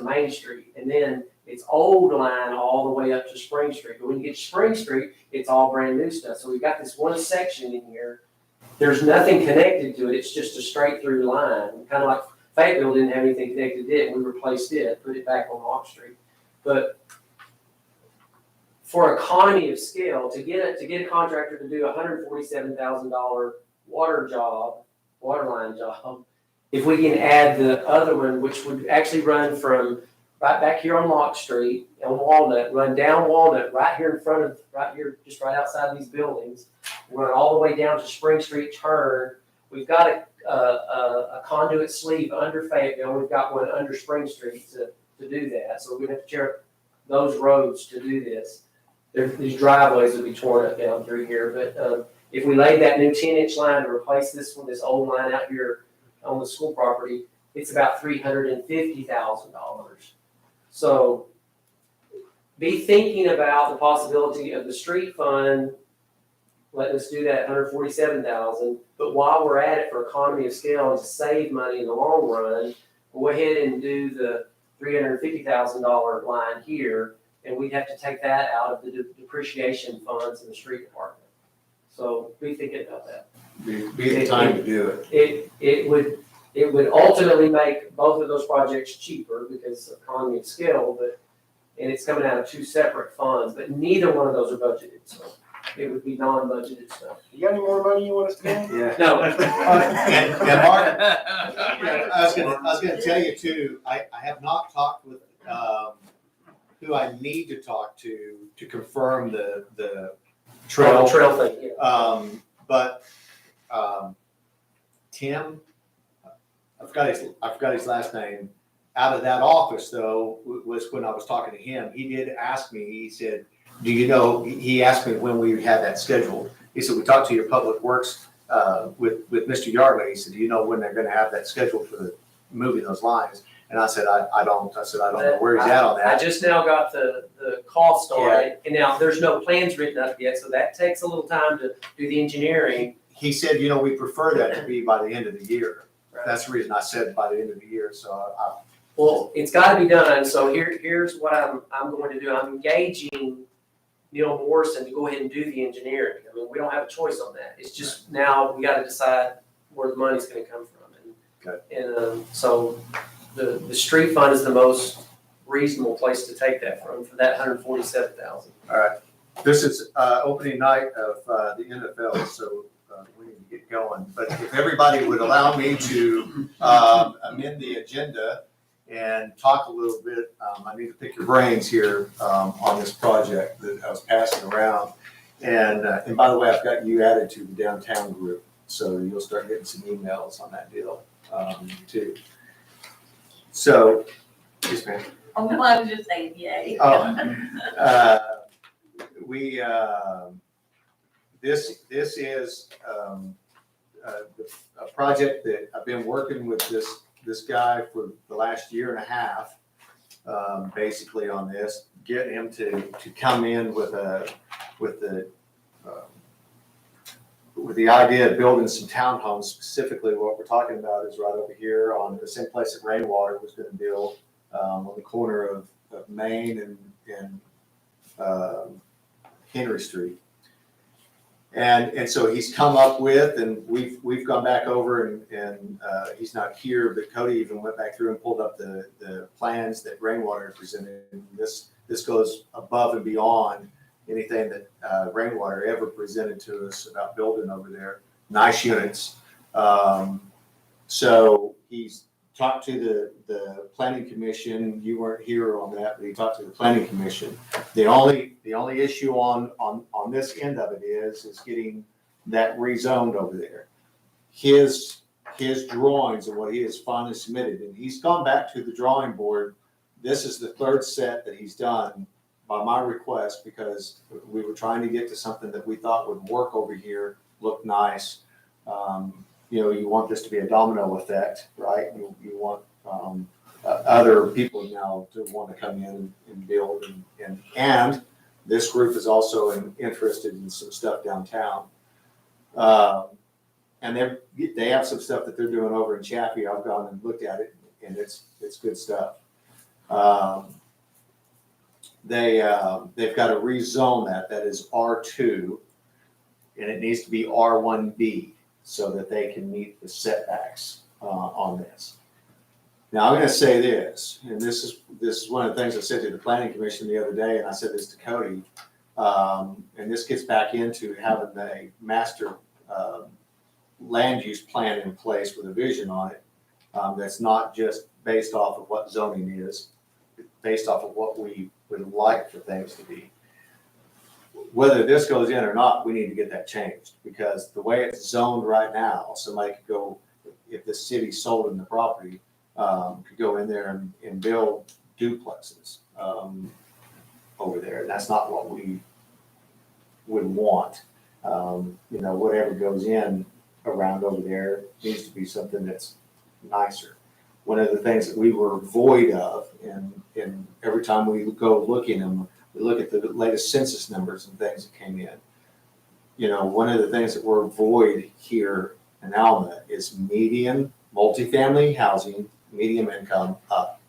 Main Street. And then it's old line all the way up to Spring Street. But when you get to Spring Street, it's all brand new stuff. So we've got this one section in here. There's nothing connected to it. It's just a straight through line. Kind of like Fayetteville didn't have anything connected to it. We replaced it, put it back on Lock Street. But for economy of scale, to get a contractor to do a $147,000 water line job, if we can add the other one, which would actually run from right back here on Lock Street on Walnut, run down Walnut, right here in front of, right here, just right outside these buildings, run all the way down to Spring Street turn. We've got a conduit sleeve under Fayetteville. We've got one under Spring Street to do that. So we'd have to tear up those roads to do this. These driveways would be torn up down through here. But if we laid that new 10-inch line to replace this one, this old line out here on the school property, it's about $350,000. So be thinking about the possibility of the street fund letting us do that $147,000. But while we're at it, for economy of scale and to save money in the long run, we'll go ahead and do the $350,000 line here, and we'd have to take that out of the depreciation funds in the street department. So be thinking about that. Be the time to do it. It would ultimately make both of those projects cheaper because of economy of scale, and it's coming out of two separate funds, but neither one of those are budgeted, so it would be non-budgeted stuff. You got any more money you want us to get? Yeah. No. And Mark, I was gonna tell you too, I have not talked with, who I need to talk to confirm the trail. Trail thing, yeah. But Tim, I forgot his last name. Out of that office though, was when I was talking to him, he did ask me, he said, do you know, he asked me when we had that scheduled. He said, we talked to your public works, with Mr. Yardley. He said, do you know when they're gonna have that scheduled for moving those lines? And I said, I don't know where he's at on I that. just now got the cost on it, and now there's no plans written up yet, so that takes a little time to do the engineering. He said, you know, we prefer that to be by the end of the year. Right. That's the reason I said by the end of the year, so Well, it's gotta be done, so here's what I'm going to do. I'm engaging Neil Morrison to go ahead and do the engineering. I mean, we don't have a choice on that. It's just now we gotta decide where the money's gonna come from. And so the street fund is the most reasonable place to take that from, for that $147,000. All right, this is opening night of the NFL, so we need to get going. But if everybody would allow me to amend the agenda and talk a little bit, I need to pick your brains here on this project that I was passing around. And by the way, I've got you added to the downtown group, so you'll start getting some emails on that deal too. So, yes, ma'am. Oh, I was just saying, yay. This is a project that I've been working with this guy for the last year and a half, basically on this, get him to come in with the idea of building some townhomes. Specifically, what we're talking about is right over here on the same place that Rainwater was going to build, on the corner of Main and Henry Street. And so he's come up with, and we've gone back over and he's not here, but Cody even went back through and pulled up the plans that Rainwater presented. This goes above and beyond anything that Rainwater ever presented to us about building over there. Nice units. So he's talked to the planning commission. You weren't here on that, but he talked to the planning commission. The only issue on this end of it is getting that rezoned over there. His his drawings and what he has finally submitted, and he's gone back to the drawing board. This is the third set that he's done by my request, because we were trying to get to something that we thought would work over here, look nice. You want this to be a domino effect, right? You want other people now to want to come in and build, and this group is also interested in some stuff downtown. And they have some stuff that they're doing over in Chaffee. I've gone and looked at it, and it's good stuff. They've got to rezone that is R2, and it needs to be R1B so that they can meet the setbacks on this. Now, I'm going to say this, and this is one of the things I said to the planning commission the other day, and I said this to Cody, and this gets back into having a master land use plan in place with a vision on it, that's not just based off of what zoning is, based off of what we would like for things to be. Whether this goes in or not, we need to get that changed, because the way it's zoned right now, somebody could go, if the city sold them the property, could go in there and build duplexes over there. And that's not what we would want. Whatever goes in around over there needs to be something that's nicer. One of the things that we were void of, and every time we go looking them, we look at the latest census numbers and things that came in. One of the things that we're void here in Alma is median multifamily housing, medium income up.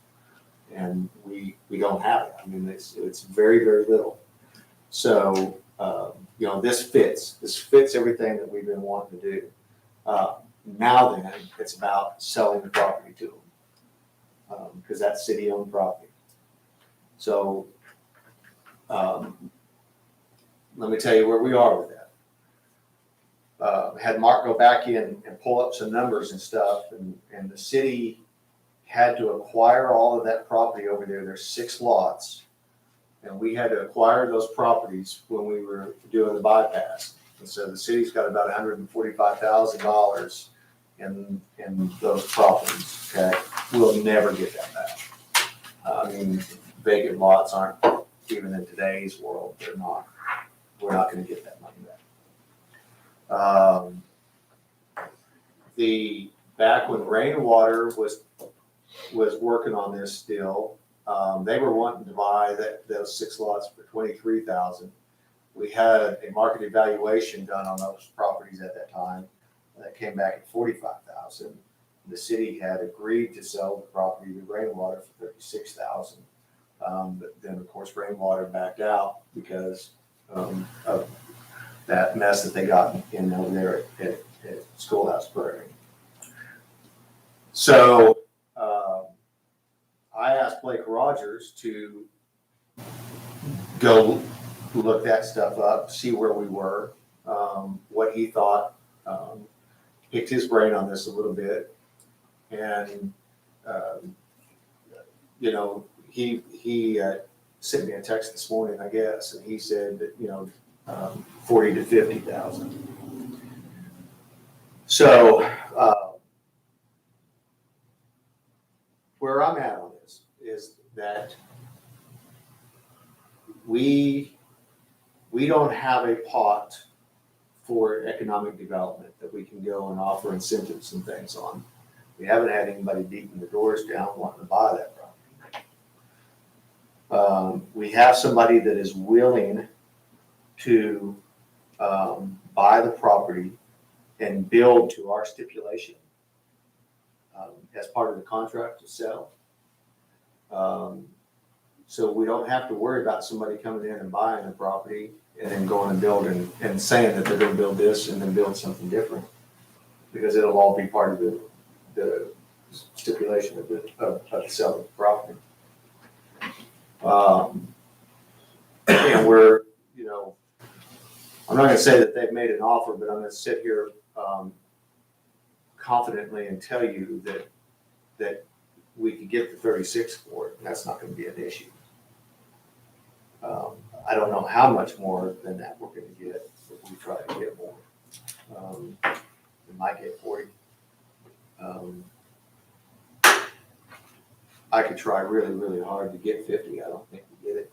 And we don't have it. I mean, it's very, very little. So, this fits everything that we've been wanting to do. Now then, it's about selling the property to them, because that's city-owned property. So, let me tell you where we are with that. Had Mark go back in and pull up some numbers and stuff, and the city had to acquire all of that property over there. There's 6 lots, and we had to acquire those properties when we were doing the bypass. And so the city's got about $145,000 in those properties. Okay, we'll never get that back. I mean, vacant lots aren't, even in today's world, they're not. We're not going to get that money back. Back when Rainwater was working on this still, they were wanting to buy those 6 lots for $23,000. We had a market evaluation done on those properties at that time that came back at $45,000. The city had agreed to sell the property to Rainwater for $36,000. But then, of course, Rainwater backed out because of that mess that they got in over there at Schoolhouse Prairie. So I asked Blake Rogers to go look that stuff up, see where we were, what he thought, picked his brain on this a little bit. And, he sent me a text this morning, I guess, and he said that, 40 to 50,000. So, where I'm at on this is that we don't have a pot for economic development that we can go and offer incentives and things on. We haven't had anybody beating the doors down wanting to buy that property. We have somebody that is willing to buy the property and build to our stipulation as part of the contract to sell. So we don't have to worry about somebody coming in and buying the property and then going and building and saying that they're going to build this and then build something different, because it'll all be part of the stipulation of the selling of the property. And we're, I'm not going to say that they've made an offer, but I'm going to sit here confidently and tell you that we could get the 36 for it, and that's not going to be an issue. I don't know how much more than that we're going to get if we try to get more. We might get 40. Um, I could try really, really hard to get 50. I don't think we get it.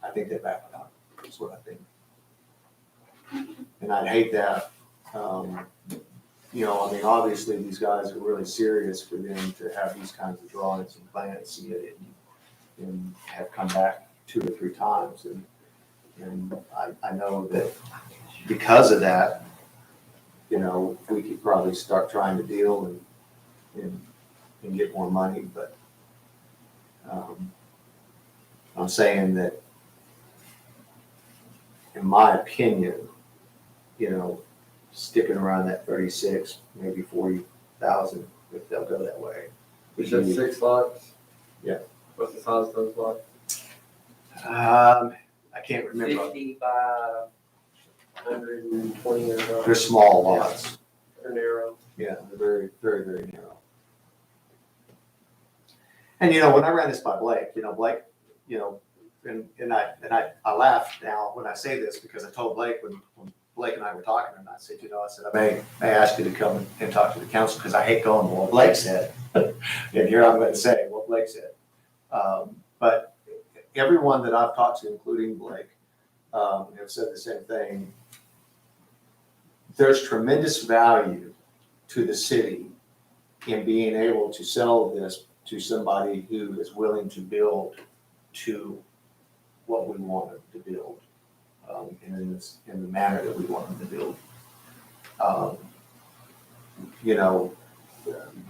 I think they back out. That's what I think. And I'd hate that. You know, I mean, obviously, these guys are really serious for them to have these kinds of drawings and plans submitted and have come back 2 or 3 times. And I know that because of that, you know, we could probably start trying to deal and get more money, but I'm saying that, in my opinion, you know, sticking around that 36, maybe 40,000, if they'll go that way. You said 6 lots? Yeah. What's the size of those lots? I can't remember. 50 by 120 or so. They're small lots. They're narrow. Yeah, they're very, very, very narrow. And you know, when I ran this by Blake, you know, Blake, you know, and I laugh now when I say this because I told Blake when Blake and I were talking, and I said, you know, I said, I may ask you to come and talk to the council because I hate going, well, Blake said. And here I'm going to say what Blake said. But everyone that I've talked to, including Blake, have said the same thing. There's tremendous value to the city in being able to sell this to somebody who is willing to build to what we want them to build, and in the manner that we want them to build. You know,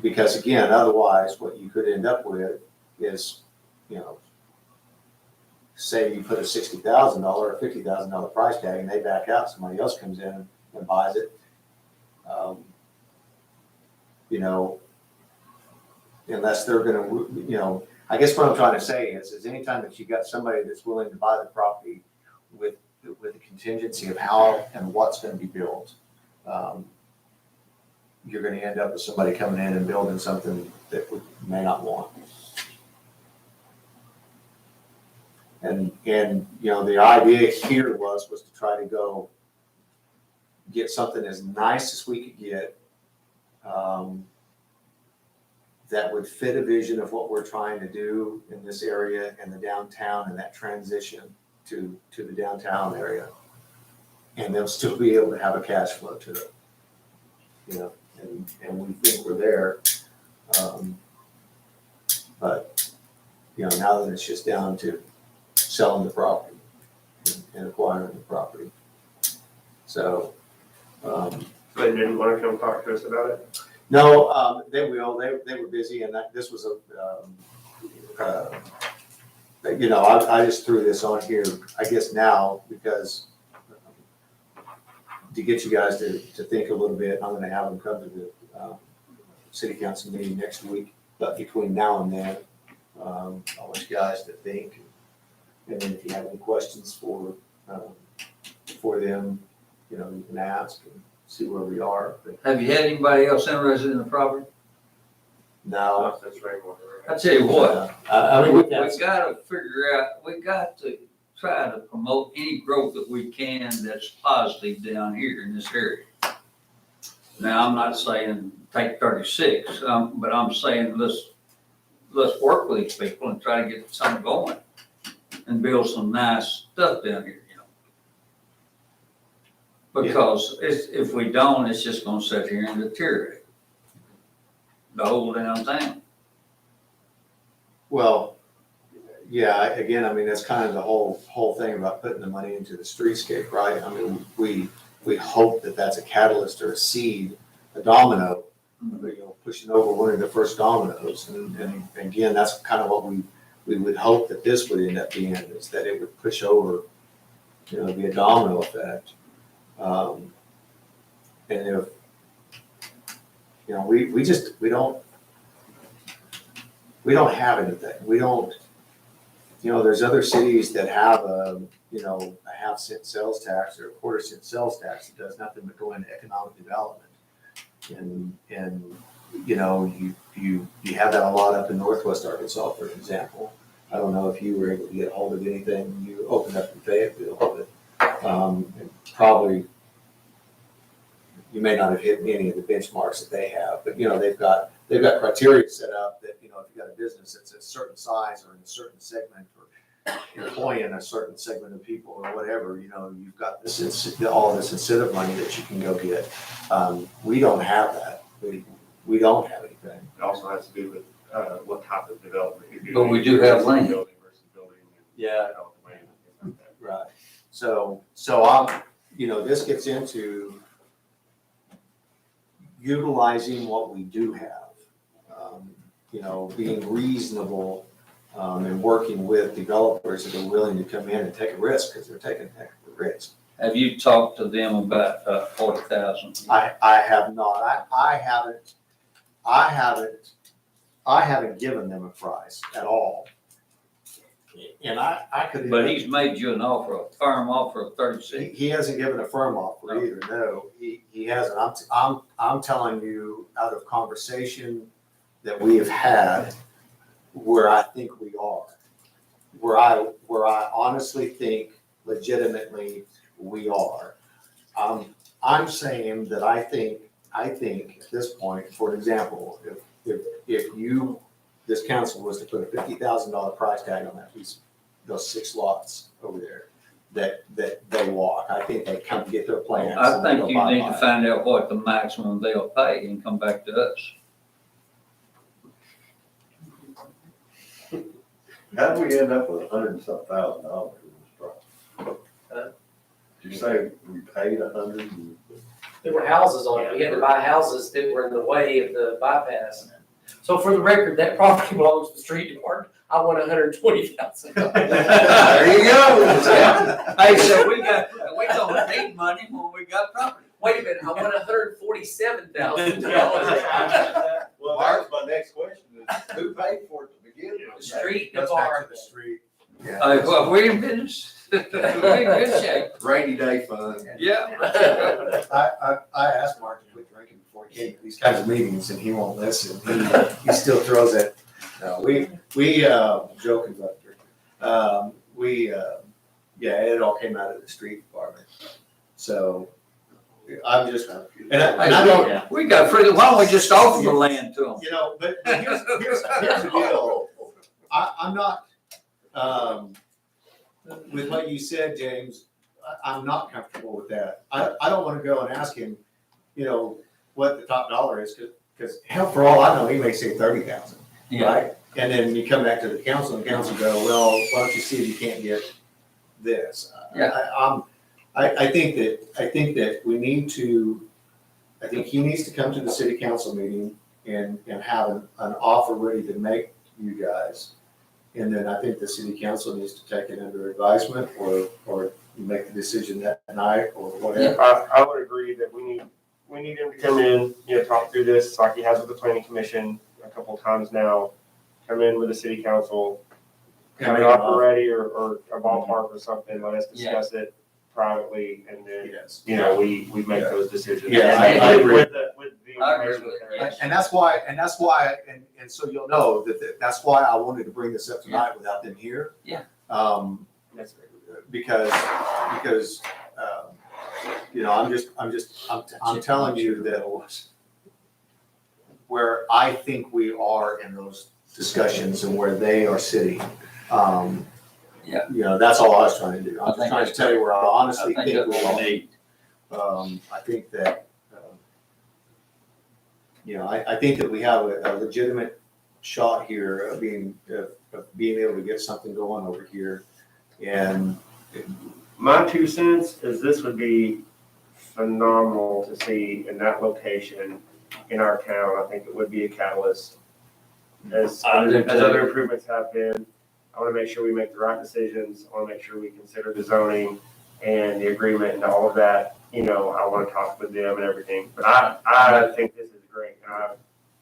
because again, otherwise, what you could end up with is, you know, say you put a $60,000 or $50,000 price tag, and they back out, somebody else comes in and buys it. You know, unless they're gonna, you know, I guess what I'm trying to say is anytime that you got somebody that's willing to buy the property with the contingency of how and what's gonna be built, you're gonna end up with somebody coming in and building something that we may not want. And you know, the idea here was to try to go get something as nice as we could get, that would fit a vision of what we're trying to do in this area and the downtown and that transition to the downtown area. And they'll still be able to have a cash flow to it, you know, and we think we're there. But, you know, now that it's just down to selling the property and acquiring the property. So, They didn't want to come talk to us about it? no, they will. They were busy, and this was you know, I just threw this on here, I guess now, because to get you guys to think a little bit, I'm going to have them come to the city council meeting next week. But between now and then, I want you guys to think, and then if you have any questions for them, you know, you can ask and see where we are. But Have you had anybody else interested in the property? now, That's regular. I tell you what, I mean, we we gotta figure out, we got to try to promote any growth that we can that's positive down here in this area. Now, I'm not saying take 36, but I'm saying let's work with these people and try to get something going and build some nice stuff down here, you know. Because if we don't, it's just gonna sit here and deteriorate the whole downtown. Well, yeah, again, I mean, that's kind of the whole thing about putting the money into the streetscape, right? I mean, we hope that that's a catalyst or a seed, a domino, you know, pushing over one of the first dominoes. And again, that's kind of what we would hope that this would end up being, is that it would push over, you know, be a domino effect. And if, you know, we don't have anything. We don't, you know, there's other cities that have you know, a half-cent sales tax or a quarter-cent sales tax that does nothing but go into economic development. And you know, you have that a lot up in Northwest Arkansas, for example. I don't know if you were able to get hold of anything when you opened up in Fayetteville, but and probably, you may not have hit any of the benchmarks that they have, but, you know, they've got criteria set up that, you know, if you've got a business that's a certain size or in a certain segment or employing a certain segment of people or whatever, you know, you've got this, all this incentive money that you can go get. We don't have that. We don't have anything. It also has to do with, what type of development you're doing. But we do have land. Building versus building and Yeah. developing land and things like that. Right. So I'm, you know, this gets into utilizing what we do have. You know, being reasonable, and working with developers that are willing to come in and take a risk, because they're taking a heck of a risk. Have you talked to them about 40,000? I have not. I haven't given them a price at all. And I could. But he's made you an offer, a firm offer of 36. He hasn't given a firm offer either, no, he hasn't. I'm telling you out of conversation that we have had where I think we are. Where I honestly think legitimately we are. I'm saying that I think at this point, for example, if this council was to put a $50,000 price tag on that piece, those 6 lots over there, that they walk, I think they come get their plans. I and they think go you buy need to mine. find out what the maximum they'll pay and come back to us. How did we end up with $100 and some thousand in this property? Did you say we paid 100 and? There were houses on it. We had to buy houses that were in the way of the bypass. So for the record, that property belongs to the street department. I want $120,000. There you go. Hey, so we don't need money when we got property. Wait a minute, I want $147,000. Well, that was my next question, is who paid for it to begin with? The street That's back to department. the street. Yeah. Well, we're in business. We're in good shape. Rainy day fund. Yeah. I asked Mark to quit drinking before he came to these kinds of meetings, and he won't listen. He still throws it. No, we joking about drinking. Yeah, it all came out of the street department. So I'm just, and I don't, We got free, why don't we just offer the land to them? you know, but here's the deal. I'm not, with what you said, James, I'm not comfortable with that. I don't want to go and ask him, you know, what the top dollar is, because hell, for all I know, he may say 30,000, right? And then you come back to the council and the council go, well, why don't you see if you can't get this? Yeah. I think that we need to, I think he needs to come to the city council meeting and have an offer ready to make you guys. And then I think the city council needs to take it under advisement or make the decision that night or whatever. I would agree that we need him to come in, talk through this like he has with the planning commission a couple of times now. Come in with the city council, have an offer ready or a ballpark or something, let us discuss it privately, and then, Yes. we make those decisions. Yeah, I agree. With the I agree information with that that. there is. And that's why, and so you'll know that's why I wanted to bring this up tonight without them here. Yeah. That's great. Because, I'm telling you that where I think we are in those discussions and where they are sitting, that's all I was trying to do. I'm just trying to tell you where I honestly I think think we that's what we are. need. I think that, I think that we have a legitimate shot here of being able to get something going over here. And My 2 cents is this would be phenomenal to see in that location in our town. I think it would be a catalyst. As other improvements have been, I want to make sure we make the right decisions. I want to make sure we consider the zoning and the agreement and all of that. I want to talk with them and everything. But I think this is great.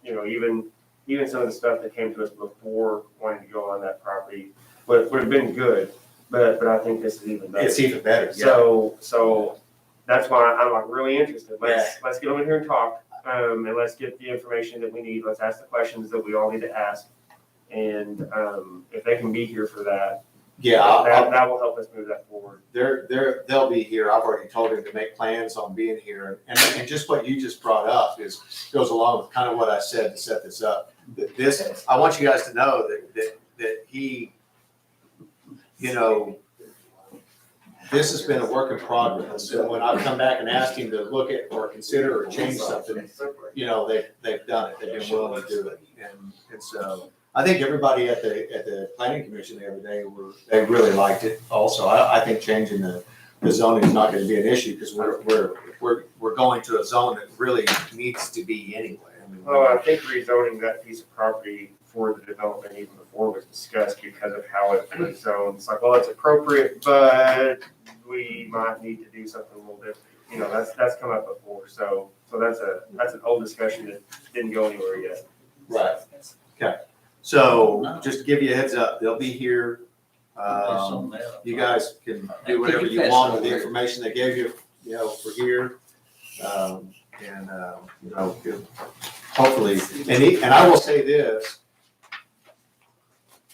Even some of the stuff that came to us before wanting to go on that property would have been good. But I think this is even better. it's even better. So that's why I'm like really interested. Let's get over here and talk, and let's get the information that we need. Let's ask the questions that we all need to ask. And if they can be here for that, Yeah, That will help us move that forward. they'll be here. I've already told him to make plans on being here. And just what you just brought up goes along with kind of what I said to set this up. This, I want you guys to know that he, you know, this has been a work in progress. And when I've come back and asked him to look at or consider or change something, you know, they've done it. They've been willing to do it. And so I think everybody at the planning commission the other day they really liked it also. I think changing the zoning is not gonna be an issue because we're going to a zone that really needs to be anyway. I mean, Well, I think rezoning that piece of property for the development even before was discussed because of how it was zoned. It's like, well, it's appropriate, but we might need to do something a little different. You know, that's come up before. So that's an old discussion that didn't go anywhere yet. Right. Okay. So just to give you a heads up, they'll be here. You guys can do whatever you want with the information they gave you, you know, for here. You know, hopefully, and I will say this,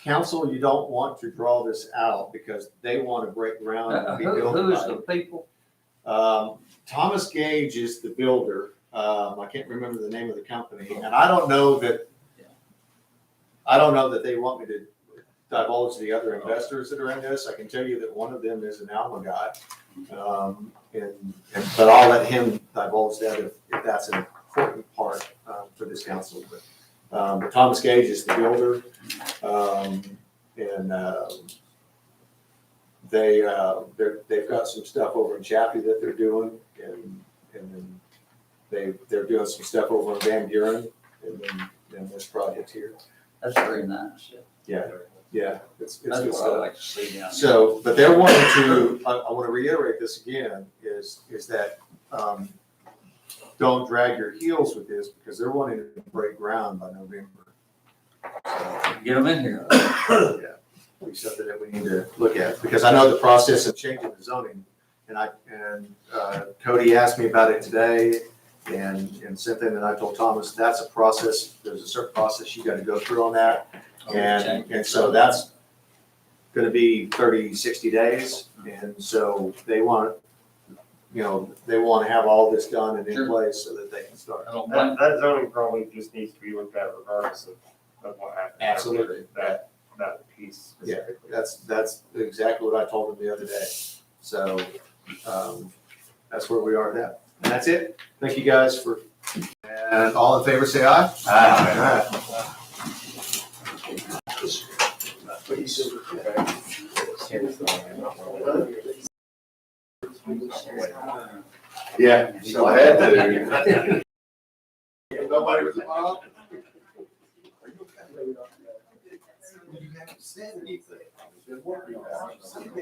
council, you don't want to draw this out because they want to break ground and be building. Who's the people? Thomas Gage is the builder. I can't remember the name of the company, and I don't know that they want me to divulge the other investors that are in this. I can tell you that one of them is an Alma guy. But I'll let him divulge that if that's an important part for this council. But Thomas Gage is the builder. They've got some stuff over in Chaffee that they're doing, and then they're doing some stuff over in Van Buren, and then this project here. That's very nice. Yeah, it's That's good what I stuff. like to see down there. So, but they're wanting to, I want to reiterate this again, is that, don't drag your heels with this because they're wanting to break ground by November. Get them in here. Yeah, be something that we need to look at, because I know the process of changing the zoning, and Cody asked me about it today, and same thing that I told Thomas, that's a process, there's a certain process you gotta go through on that, and so that's gonna be 30, 60 days, and so they want, you know, they want to have all this done and in Sure. place so that they can start. I don't blame That zoning probably just needs to be looked at regardless of what happens. Absolutely. That piece Yeah. specifically. That's exactly what I told them the other day. So, that's where we are now. And that's it. Thank you guys for, and all in favor, say aye. Aye. Yeah, so I had to. Nobody was involved? You haven't said anything. I've been working on it.